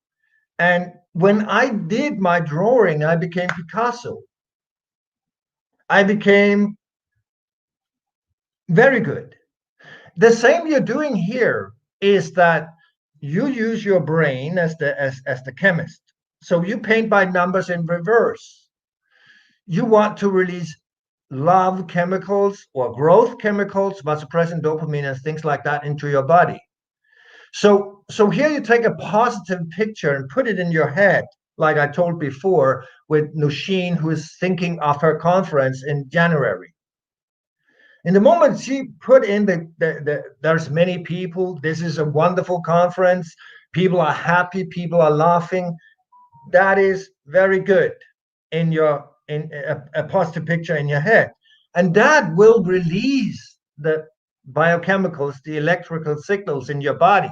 and when I did my drawing, I became Picasso. I became very good. The same you're doing here is that you use your brain as the chemist. So you paint by numbers in reverse. You want to release love chemicals or growth chemicals, vasopressin, dopamine, and things like that into your body. So here you take a positive picture and put it in your head, like I told before with Nousheen, who is thinking of her conference in January. In the moment she put in there's many people, this is a wonderful conference, people are happy, people are laughing, that is very good in your in a positive picture in your head, and that will release the biochemicals, the electrical signals in your body,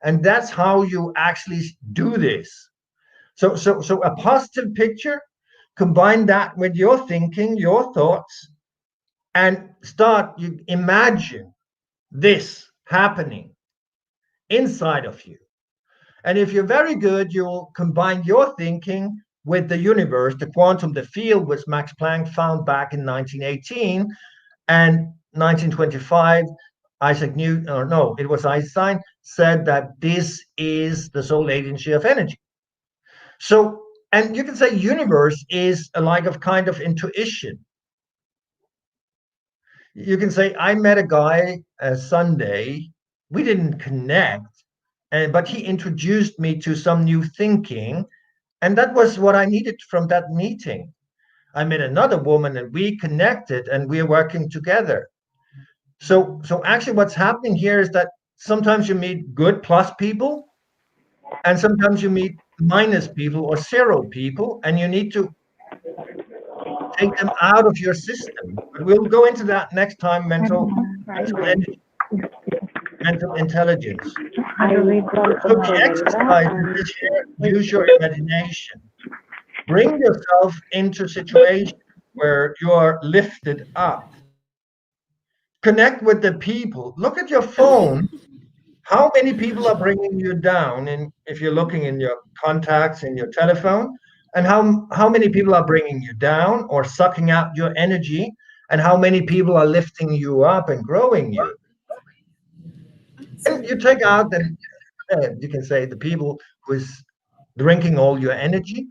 and that's how you actually do this. So a positive picture, combine that with your thinking, your thoughts, and start, you imagine this happening inside of you. And if you're very good, you'll combine your thinking with the universe, the quantum, the field, which Max Planck found back in 1918 and 1925. Isaac Newton, or no, it was Einstein, said that this is the sole agency of energy. So, and you can say universe is a like of kind of intuition. You can say I met a guy Sunday. We didn't connect, and but he introduced me to some new thinking, and that was what I needed from that meeting. I met another woman, and we connected, and we're working together. So actually, what's happening here is that sometimes you meet good plus people, and sometimes you meet minus people or zero people, and you need to take them out of your system. But we'll go into that next time. Mental energy, mental intelligence. So the exercise is this here, use your imagination. Bring yourself into situations where you're lifted up. Connect with the people. Look at your phone. How many people are bringing you down? And if you're looking in your contacts in your telephone, and how many people are bringing you down or sucking out your energy, and how many people are lifting you up and growing you? And you take out the, you can say the people who is drinking all your energy,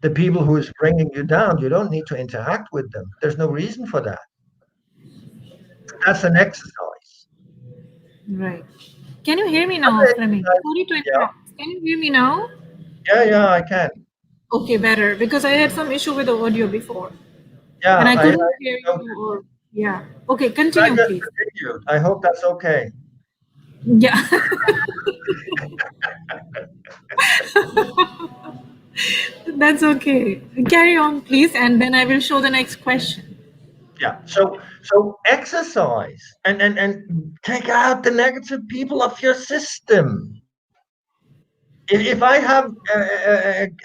the people who is bringing you down. You don't need to interact with them. There's no reason for that. That's an exercise. Right. Can you hear me now, Another Fleming? exercise, Sorry to yeah, interrupt. Can you hear me now? yeah, I can. Okay, better, because I had some issue with the audio before and Yeah, I I couldn't hear noticed. you or yeah. Okay, I continue just please. continued. I hope that's okay. Yeah. That's okay. Carry on, please, and then I will show the next question. Yeah. So exercise and take out the negative people of your system. If I have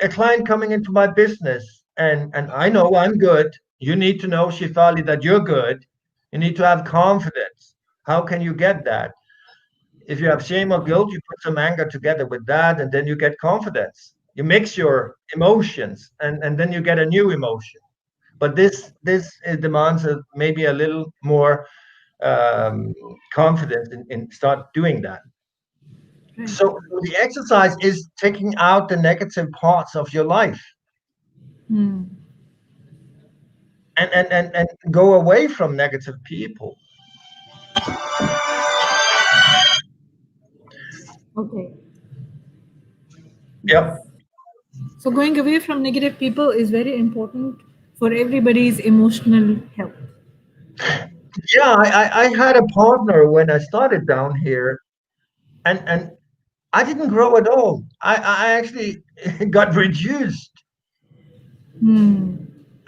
a client coming into my business and I know I'm good, you need to know, Shifali, that you're good. You need to have confidence. How can you get that? If you have shame or guilt, you put some anger together with that, and then you get confidence. You mix your emotions, and then you get a new emotion. But this demands maybe a little more um, confidence in start doing that. Right. So the exercise is taking out the negative parts of your life Hmm. and go away from negative people. Okay. Yep. So going away from negative people is very important for everybody's emotional health. Yeah, I had a partner when I started down here, and I didn't grow at all. I actually got reduced. Hmm.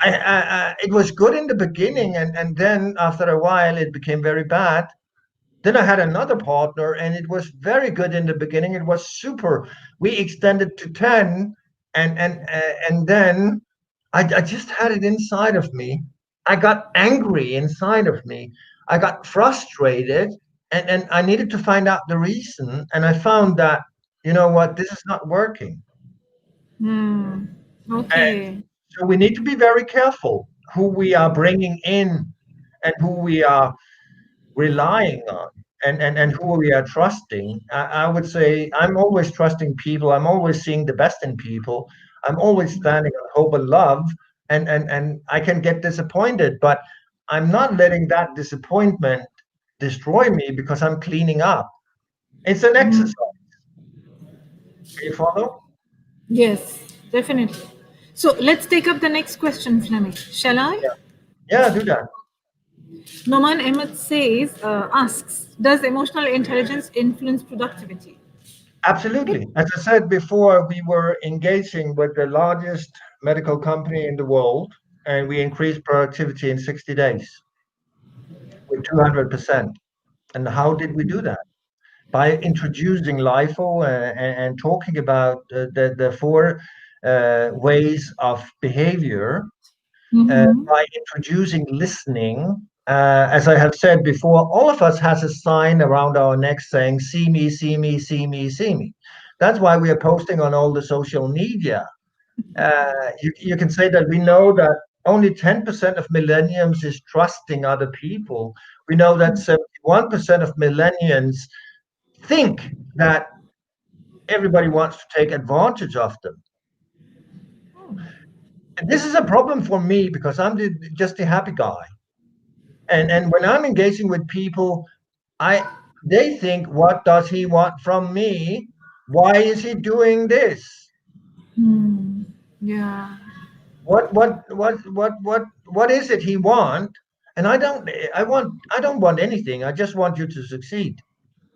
It was good in the beginning, and then after a while it became very bad. Then I had another partner, and it was very good in the beginning. It was super. We extended to 10, and then I just had it inside of me. I got angry inside of me. I got frustrated, and I needed to find out the reason. And I found that, you know what, this is not working. Hmm. And Okay. so we need to be very careful who we are bringing in and who we are relying on and who we are trusting. I would say I'm always trusting people. I'm always seeing the best in people. I'm always standing on hope and love. And I can get disappointed, but I'm not letting that disappointment destroy me because I'm cleaning up. It's an Hmm. exercise. Do you follow? Yes, definitely. So let's take up the next question, Fleming. Shall I? Yeah. Yeah, do that. Noman Ahmed asks, does emotional intelligence influence productivity? Absolutely. As I said before, we were engaging with the largest medical company in the world, and we increased productivity in 60 days with 200%. And how did we do that? By introducing LIFO and talking about the four ways of behavior, Mm-hmm. by introducing listening. As I have said before, all of us has a sign around our neck saying, see me, see me, see me, see me. That's why we are posting on all the social media. You can say that we know that only 10% of millennials is trusting other people. We know that 71% of millennials think that everybody wants to take advantage of them. And this is a problem for me because just a happy guy. And when I'm engaging with people, I they think, what does he want from me? Why is he doing this? Hmm. Yeah. What is it he want? And I don't want anything. I just want you to succeed.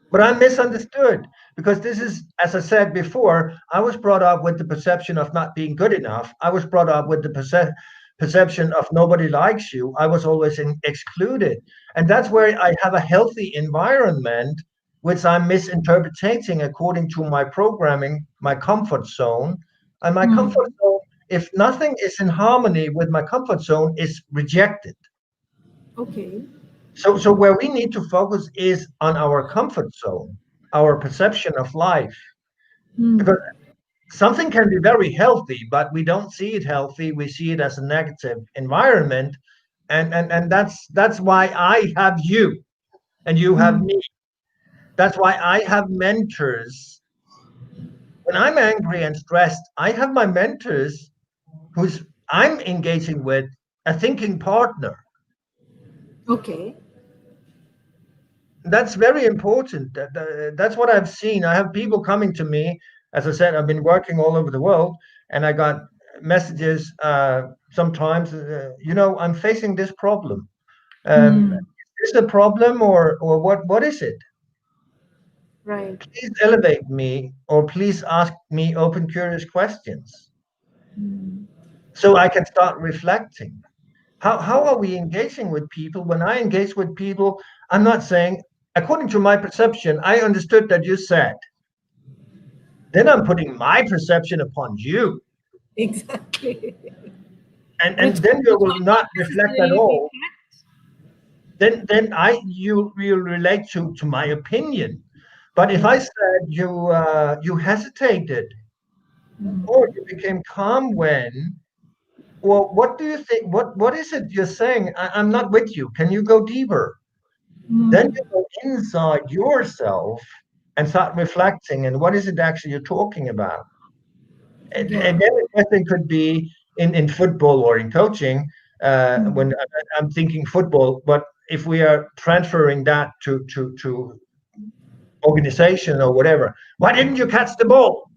But I'm misunderstood because this is, as I said before, I was brought up with the perception of not being good enough. I was brought up with the perception of nobody likes you. I was always excluded. And that's where I have a healthy environment, which I'm misinterpreting according to my programming, my comfort zone. And my comfort Hmm. zone, if nothing is in harmony with my comfort zone, is rejected. Okay. So where we need to focus is on our comfort zone, our perception of life. Hmm. Because something can be very healthy, but we don't see it healthy. We see it as a negative environment. And that's why I have you and you have Hmm. me. That's why I have mentors. When I'm angry and stressed, I have my mentors who's I'm engaging with a thinking partner. Okay. That's very important. That's what I've seen. I have people coming to me. As I said, I've been working all over the world, and I got messages sometimes. I'm facing this problem. Hmm. Is this a problem, or what is it? Right. Please elevate me, or please ask me open, curious questions, so I can start reflecting. How are we engaging with people? When I engage with people, I'm not saying, according to my perception, I understood that you said. Then I'm putting my perception upon you, Exactly. and Which then you will might not not reflect at necessarily be all. Then you will relate to my opinion. But if I correct. said you hesitated or you became calm when, well, what do you think? What is it you're saying? I'm not with you. Can you go deeper? Then Hmm. you go inside yourself and start reflecting. And what is it actually you're talking about? Yeah. Again, the question could be in football or in coaching. When I'm thinking football, but if we are transferring that to organization or whatever, why didn't you catch the ball?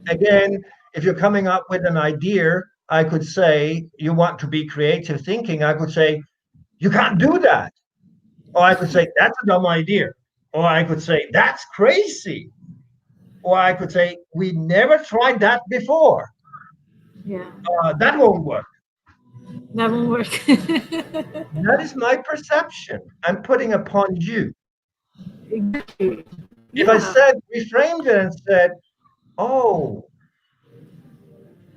Again, if you're coming up with an idea, I could say you want to be creative thinking. I could say you can't do that, or I could say that's a dumb idea, or I could say that's crazy, or I could say we never tried that before. Yeah. That won't work. That won't work. That is my perception I'm putting upon you. Exactly. If I Yeah. said, reframed it and said, oh,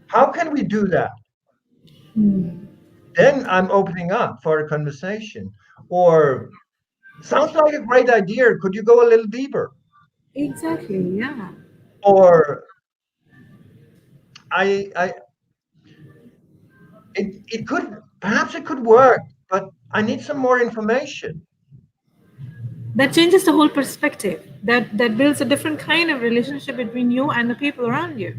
how can we do that? Then I'm opening up for a conversation. Or, sounds like a great idea. Could you go a little deeper? Exactly. Yeah. Or, I it could, perhaps it could work, but I need some more information. That changes the whole perspective. That builds a different kind of relationship between you and the people around you.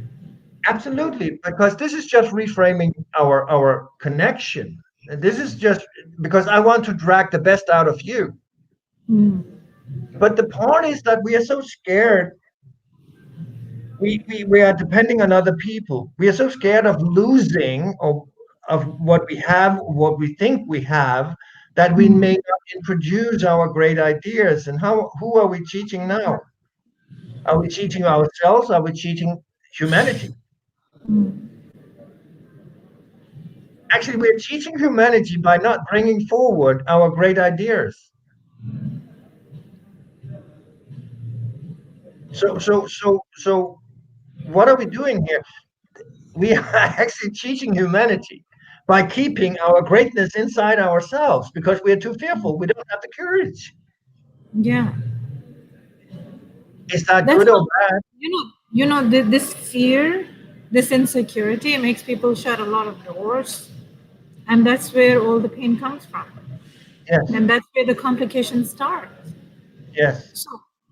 Absolutely, because this is just reframing our connection. And this is just because I want to drag the best out of you. Mm. But the part is that we are so scared. We are depending on other people. We are so scared of losing of what we have, what we think we have, that we may Mm. not introduce our great ideas. And how who are we cheating now? Are we cheating ourselves? Are we cheating humanity? Actually, we're cheating humanity by not bringing forward our great ideas. So, what are we doing here? We are actually cheating humanity by keeping our greatness inside ourselves because we are too fearful. We don't have the courage. Yeah, Is that that's good or what bad? this fear, this insecurity makes people shut a lot of doors, and that's where all the pain comes from, Yes, and that's where the complications start. yes. So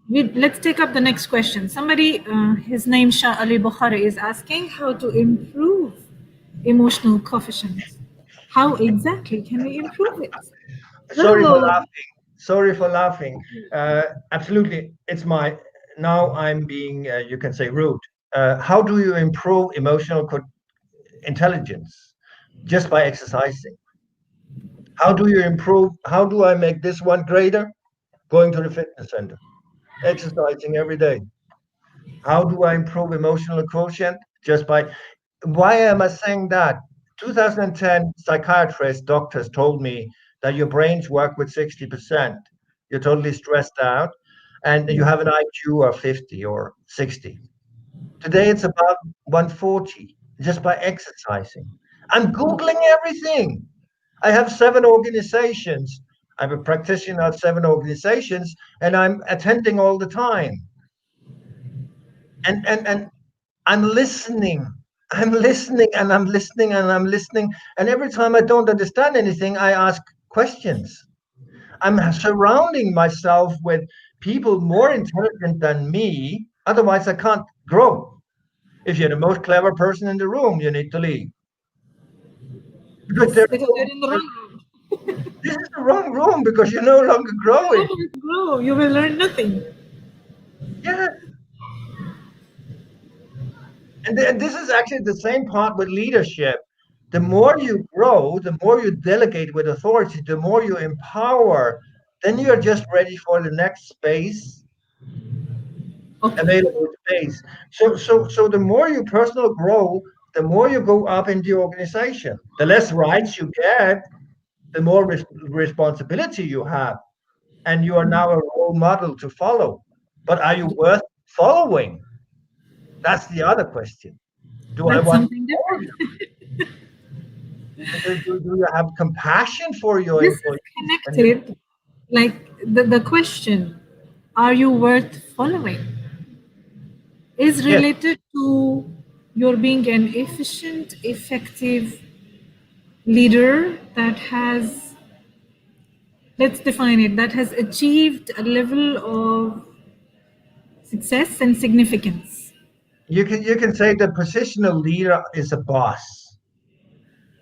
let's take up the next question. Somebody, his name Shah Ali Bukhari, is asking how to improve emotional coefficients. How exactly can we improve it? Sorry for Oh, laughing. Sorry for laughing. Absolutely, it's my. Now I'm being, you can say, rude. How do you improve emotional intelligence? Just by exercising. How do you improve? How do I make this one greater? Going to the fitness center, exercising every day. How do I improve emotional quotient? Just by. Why am I saying that? 2010 psychiatrists, doctors told me that your brains work with 60%. You're totally stressed out and you have an IQ of 50 or 60. Today it's about 140 just by exercising. I'm Googling everything. I have 7 organizations. I'm a practitioner of 7 organizations and I'm attending all the time. And I'm listening. I'm listening and I'm listening and I'm listening. And every time I don't understand anything, I ask questions. I'm surrounding myself with people more intelligent than me. Otherwise, I can't grow. If you're the most clever person in the room, you need to leave. Because yes, because you're in the wrong room. this is the wrong room because you're no longer You're growing. not going to grow. You will learn nothing. Yeah. And this is actually the same part with leadership. The more you grow, the more you delegate with authority, the more you empower, then you're just ready for the next space, Okay, available space. So the more you personal grow, the more you go up in the organization. The less rights you get, the more responsibility you have, and you are now a role model to follow. But are you worth following? That's the other question. Do I that's want something more? different. Do you have compassion for your This is employees and your connected, like the question, are you worth following, is yes, related to your being an efficient, effective leader that has, let's define it, that has achieved a level of success and significance. you can say the positional leader is a boss.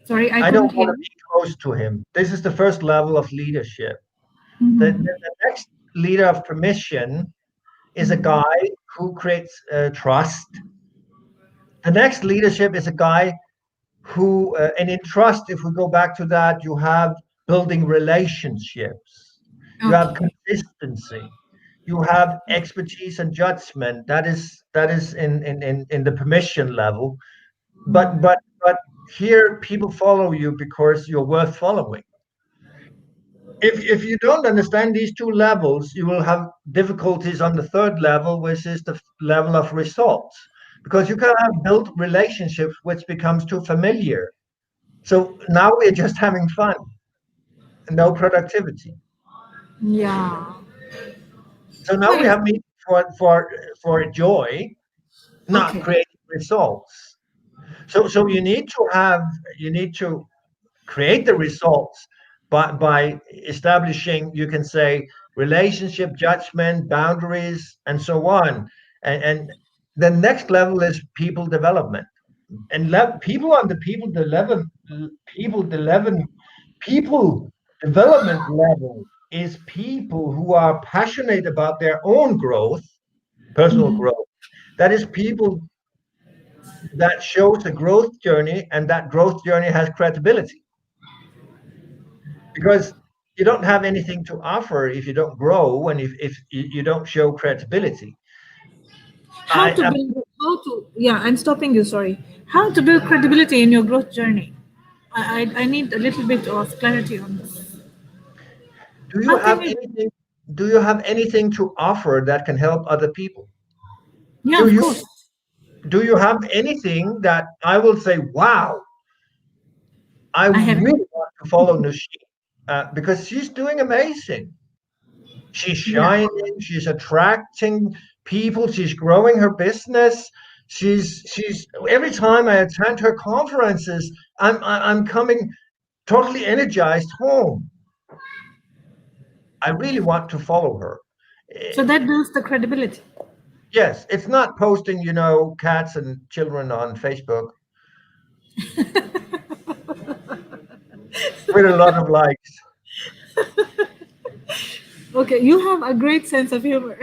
Sorry, I I couldn't don't hear want to you. be close to him. This is the first level of leadership. Mhm. The next leader of permission is a guy who creates trust. The next leadership is a guy who, and in trust, if we go back to that, you have building relationships, you have Okay. consistency, you have expertise and judgment. That is in the permission level. But here people follow you because you're worth following. If you don't understand these two levels, you will have difficulties on the third level, which is the level of results, because you can have built relationships which becomes too familiar. So now we're just having fun, no productivity. Yeah. So now we Nice. have meetings for joy, not Okay. creating results. So you need to create the results by establishing, you can say, relationship, judgment, boundaries, and so on. And the next level is people development. And people on the people development level is people who are passionate about their own growth, personal Mhm. growth. That is people that shows a growth journey, and that growth journey has credibility, because you don't have anything to offer if you don't grow, and if you don't show credibility. How to I build, how to, yeah, I'm stopping you, sorry. How to build credibility in your growth journey? I need a little bit of clarity on this. do you How can have we, anything do you have anything to offer that can help other people? yeah, Do of you course. do you have anything that I will say, wow, I I have, really want to follow Nousheen, because she's doing amazing. She's yeah. shining, she's attracting people, she's growing her business. She's every time I attend her conferences, I'm coming totally energized home. I really want to follow her. So Eh, that builds the credibility. Yes, it's not posting, cats and children on Facebook with a lot of likes. Okay, you have a great sense of humor.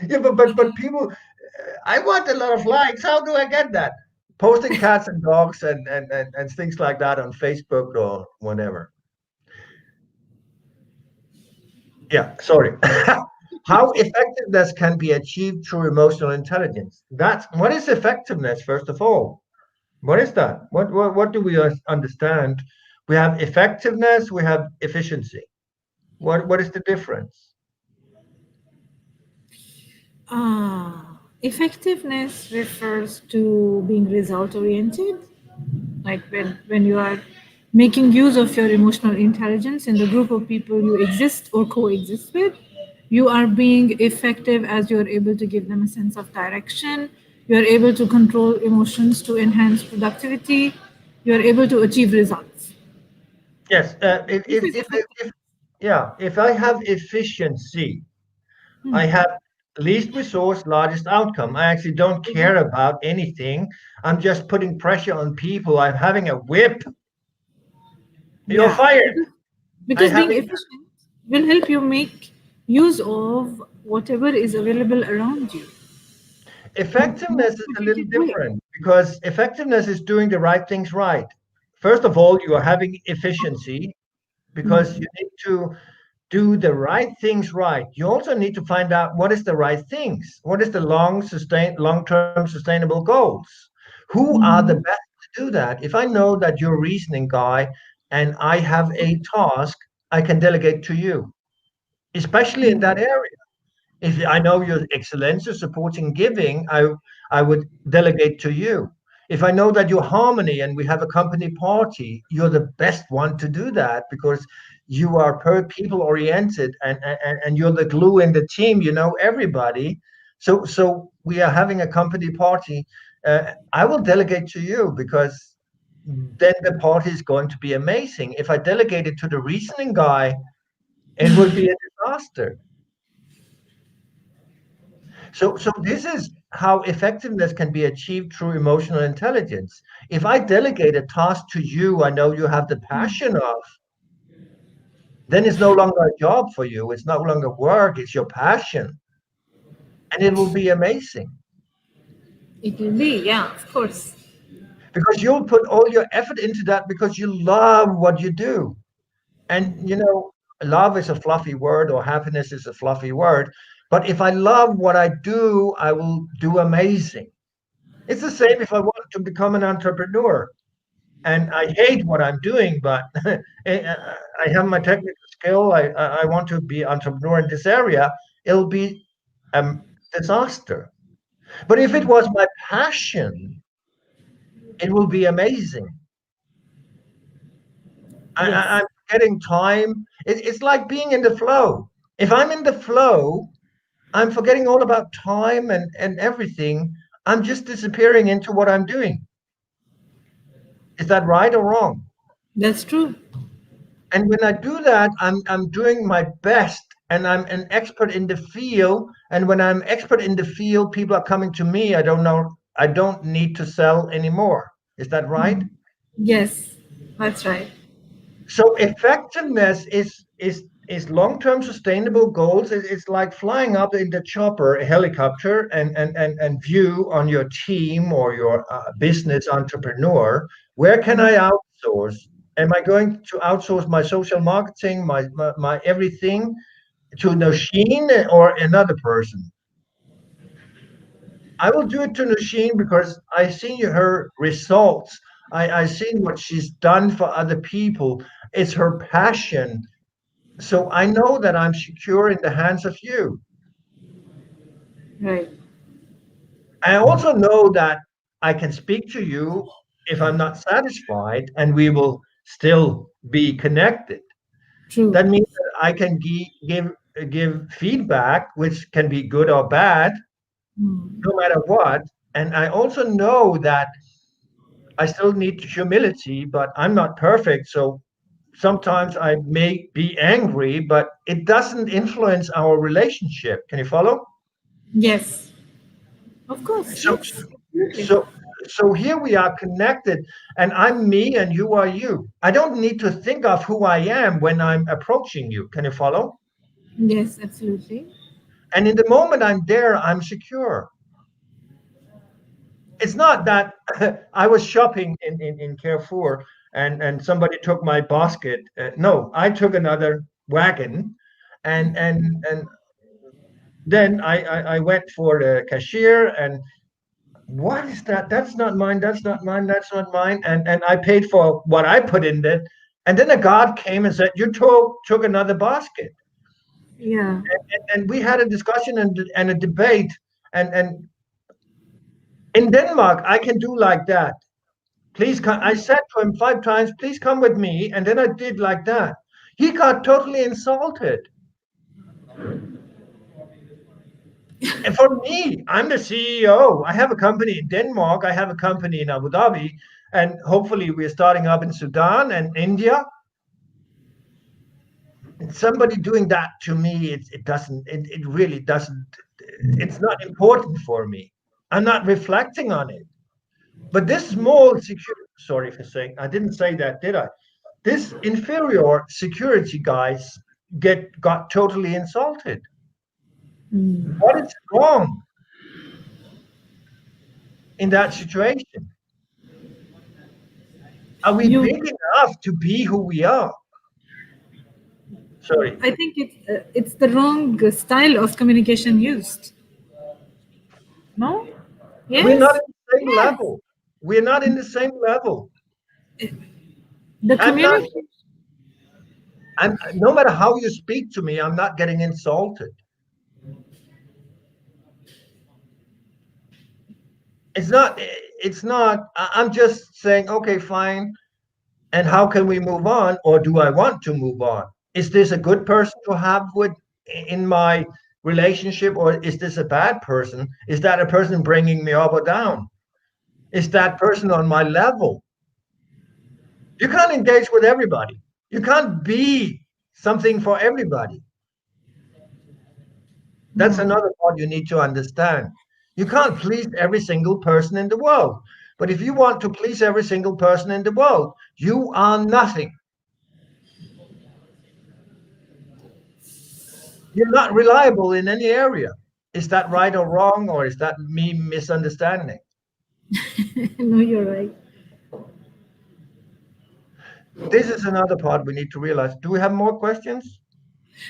Yeah, but people, I want a lot of likes. How do I get that? Posting cats and dogs and things like that on Facebook or whatever. Yeah, sorry. How effectiveness can be achieved through emotional intelligence? That's what is effectiveness, first of all. What is that? What do we understand? We have effectiveness, we have efficiency. What is the difference? Effectiveness refers to being result oriented, like when you are making use of your emotional intelligence in the group of people you exist or coexist with. You are being effective as you are able to give them a sense of direction. You are able to control emotions to enhance productivity. You are able to achieve results. Yes, This is effective. yeah, if I have efficiency, I have least resource, largest outcome. I actually don't care about anything. I'm just putting pressure on people. I'm having a whip. You're Yeah, fired. I because being having efficient will help you make use of whatever is available around you in the effectiveness most is a little strategic way. different, because effectiveness is doing the right things right. First of all, you are having efficiency because you need to do the right things right. You also need to find out what is the right things. What is the long-term sustainable goals? Who are the Mhm. best to do that? If I know that you're a reasoning guy and I have a task, I can delegate to you, especially in that area. If I know your excellence is supporting giving, I would delegate to you. If I know that you're harmony and we have a company party, you're the best one to do that, because you are per people oriented, and you're the glue in the team. You know everybody. So we are having a company party. I will delegate to you, because then the party is going to be amazing. If I delegate it to the reasoning guy, it will be a disaster. So this is how effectiveness can be achieved through emotional intelligence. If I delegate a task to you, I know you have the passion of, then it's no longer a job for you. It's no longer work. It's your passion, and it will be amazing, It will be, yeah, of course. because you'll put all your effort into that because you love what you do. And love is a fluffy word, or happiness is a fluffy word. But if I love what I do, I will do amazing. It's the same if I want to become an entrepreneur and I hate what I'm doing, but I have my technical skill. I want to be entrepreneur in this area. It'll be a disaster. But if it was my passion, it will be amazing. Yes. I'm getting time. It's like being in the flow. If I'm in the flow, I'm forgetting all about time and everything. I'm just disappearing into what I'm doing. Is that right or wrong? That's true. And when I do that, I'm doing my best and I'm an expert in the field. And when I'm expert in the field, people are coming to me. I don't need to sell anymore. Is that right? Yes, that's right. So effectiveness is long-term sustainable goals. It's like flying up in the chopper, a helicopter, and view on your team or your business entrepreneur. Where can I outsource? Am I going to outsource my social marketing, my everything to Nousheen or another person? I will do it to Nousheen because I see her results. I seen what she's done for other people. It's her passion. So I know that I'm secure in the hands of you. Right. I also know that I can speak to you if I'm not satisfied and we will still be connected. True. That means that I can give feedback, which can be good or bad, no matter what. And I also know that I still need humility, but I'm not perfect. So sometimes I may be angry, but it doesn't influence our relationship. Can you follow? Yes. Of course. So, Yes. Absolutely. so, so here we are connected, and I'm me and you are you. I don't need to think of who I am when I'm approaching you. Can you follow? Yes, absolutely. And in the moment I'm there, I'm secure. It's not that I was shopping in Carrefour and somebody took my basket. No, I took another wagon, and then I went for the cashier and what is that? That's not mine. That's not mine. That's not mine. And I paid for what I put in it. And then a guard came and said, "You took another basket." Yeah. And we had a discussion and a debate. And in Denmark, I can do like that. Please come. I said to him 5 times, "Please come with me." And then I did like that. He got totally insulted. And for me, I'm the CEO. I have a company in Denmark. I have a company in Abu Dhabi, and hopefully we're starting up in Sudan and India. And somebody doing that to me, it doesn't. It really doesn't. It's not important for me. I'm not reflecting on it. But this small security. Sorry for saying. I didn't say that, did I? This inferior security guys got totally insulted. What is wrong in that situation? Are we You. big enough to be who we are? Sorry, I think it's the wrong style of communication used. No. we're not in Yes. the same Yes. level. We're not in the same level. The I'm not. communication. I'm no matter how you speak to me, I'm not getting insulted. It's not. It's not. I'm just saying, okay, fine. And how can we move on, or do I want to move on? Is this a good person to have with in my relationship, or is this a bad person? Is that a person bringing me up or down? Is that person on my level? You can't engage with everybody. You can't be something for everybody. That's another part you need to understand. You can't please every single person in the world. But if you want to please every single person in the world, you are nothing. You're not reliable in any area. Is that right or wrong, or is that me misunderstanding? No, you're right. This is another part we need to realize. Do we have more questions?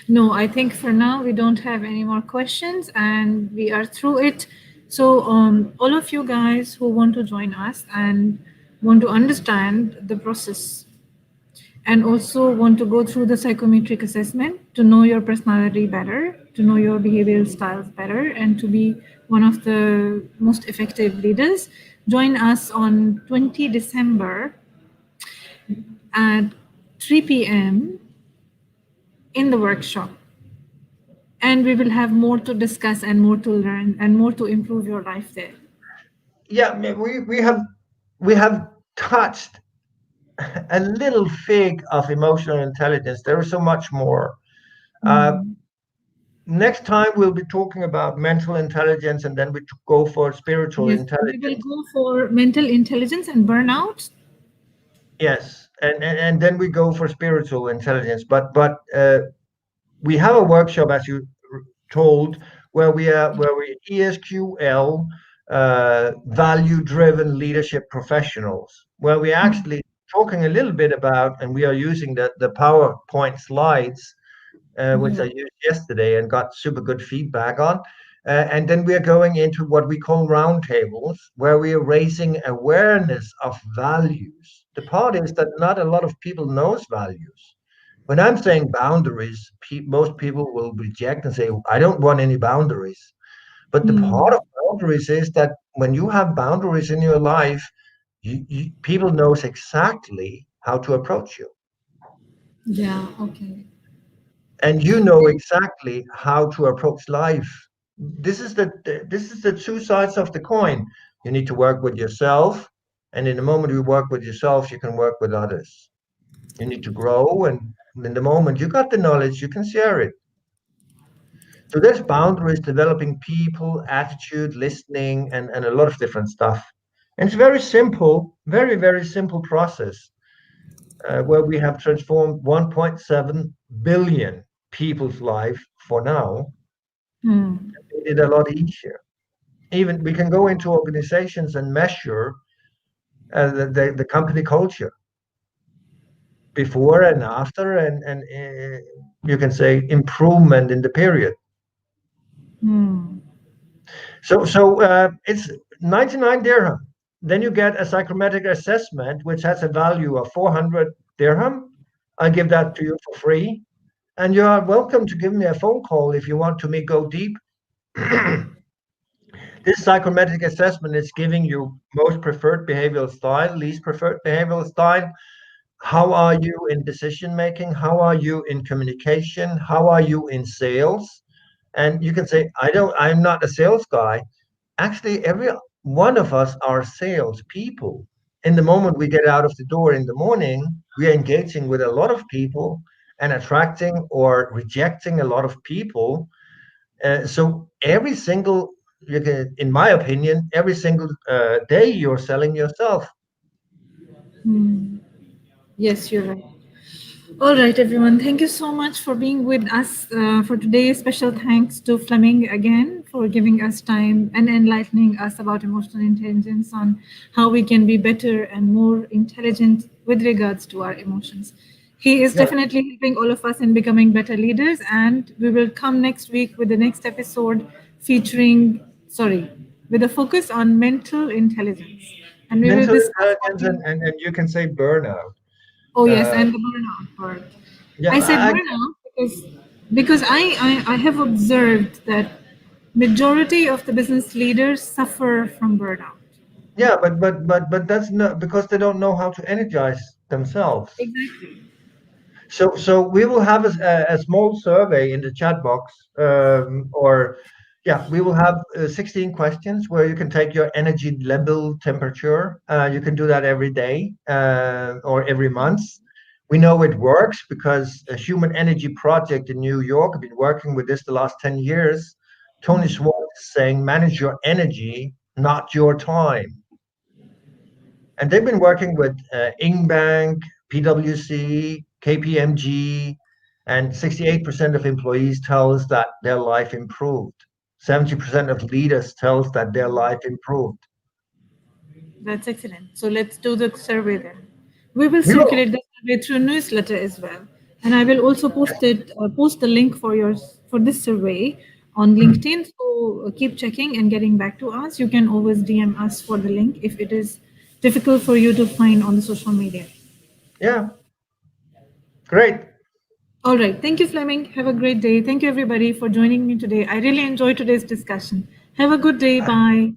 No, I think for now we don't have any more questions and we are through it. So, all of you guys who want to join us and want to understand the process and also want to go through the psychometric assessment to know your personality better, to know your behavioral styles better, and to be one of the most effective leaders, join us on 20 December at 3 p.m. in the workshop. And we will have more to discuss and more to learn and more to improve your life there. Yeah, I mean, we have touched a little fig of emotional intelligence. There is so much more. Uh, Hmm. Next time we'll be talking about mental intelligence, and then we go for spiritual Yes, we will intelligence. go for mental intelligence and burnout. Yes, and then we go for spiritual intelligence. But we have a workshop, as you told, where we ESQL, value-driven leadership professionals, where we Hmm. actually talking a little bit about, and we are using the PowerPoint slides, which I Yeah. used yesterday and got super good feedback on. And then we are going into what we call roundtables, where we are raising awareness of values. The part is that not a lot of people knows values. When I'm saying boundaries, most people will reject and say, I don't want any boundaries. But the part Hmm. of boundaries is that when you have boundaries in your life, people knows exactly how to approach you. Yeah. Okay. And you know exactly how to approach life. This is the two sides of the coin. You need to work with yourself, and in the moment you work with yourself, you can work with others. You need to grow, and in the moment you got the knowledge, you can share it. So there's boundaries, developing people, attitude, listening, and a lot of different stuff. And it's very simple, very, very simple process, where we have transformed 1.7 billion people's life for now, Hmm. made it a lot easier. Even we can go into organizations and measure the company culture before and after, and you can say improvement in the period. Hmm. So it's 99 dirham. Then you get a psychometric assessment, which has a value of 400 dirham. I give that to you for free. And you are welcome to give me a phone call if you want to me go deep. This psychometric assessment is giving you most preferred behavioral style, least preferred behavioral style. How are you in decision making? How are you in communication? How are you in sales? And you can say, I'm not a sales guy. Actually, every one of us are sales people. In the moment we get out of the door in the morning, we are engaging with a lot of people and attracting or rejecting a lot of people. So every single, in my opinion, every single day you're selling yourself. Hmm. Yes, you're right. All right, everyone. Thank you so much for being with us for today. Special thanks to Fleming again for giving us time and enlightening us about emotional intelligence on how we can be better and more intelligent with regards to our emotions. He is Yeah. definitely helping all of us in becoming better leaders, and we will come next week with the next episode with a focus on mental intelligence. And we will Mental discuss what intelligence, we and you can say burnout. Oh yes, Uh, and the burnout part. yeah, I said burnout because I have observed that majority of the business leaders suffer from burnout. yeah, but that's not because they don't know how to energize themselves. Exactly. So we will have a small survey in the chat box, or yeah, we will have 16 questions where you can take your energy level temperature. You can do that every day or every month. We know it works because a Human Energy Project in New York, I've been working with this the last 10 years. Tony Schwartz is saying, manage your energy, not your time. And they've been working with Ingbank, PwC, KPMG, and 68% of employees tell us that their life improved. 70% of leaders tell us that their life improved. That's excellent. So let's do the survey then. We will We will. circulate the survey through newsletter as well, and I will also post the link for this survey on LinkedIn. So keep checking and getting back to us. You can always DM us for the link if it is difficult for you to find on the social media. Yeah, great. All right. Thank you, Fleming. Have a great day. Thank you, everybody, for joining me today. I really enjoyed today's discussion. Have a good day. Bye.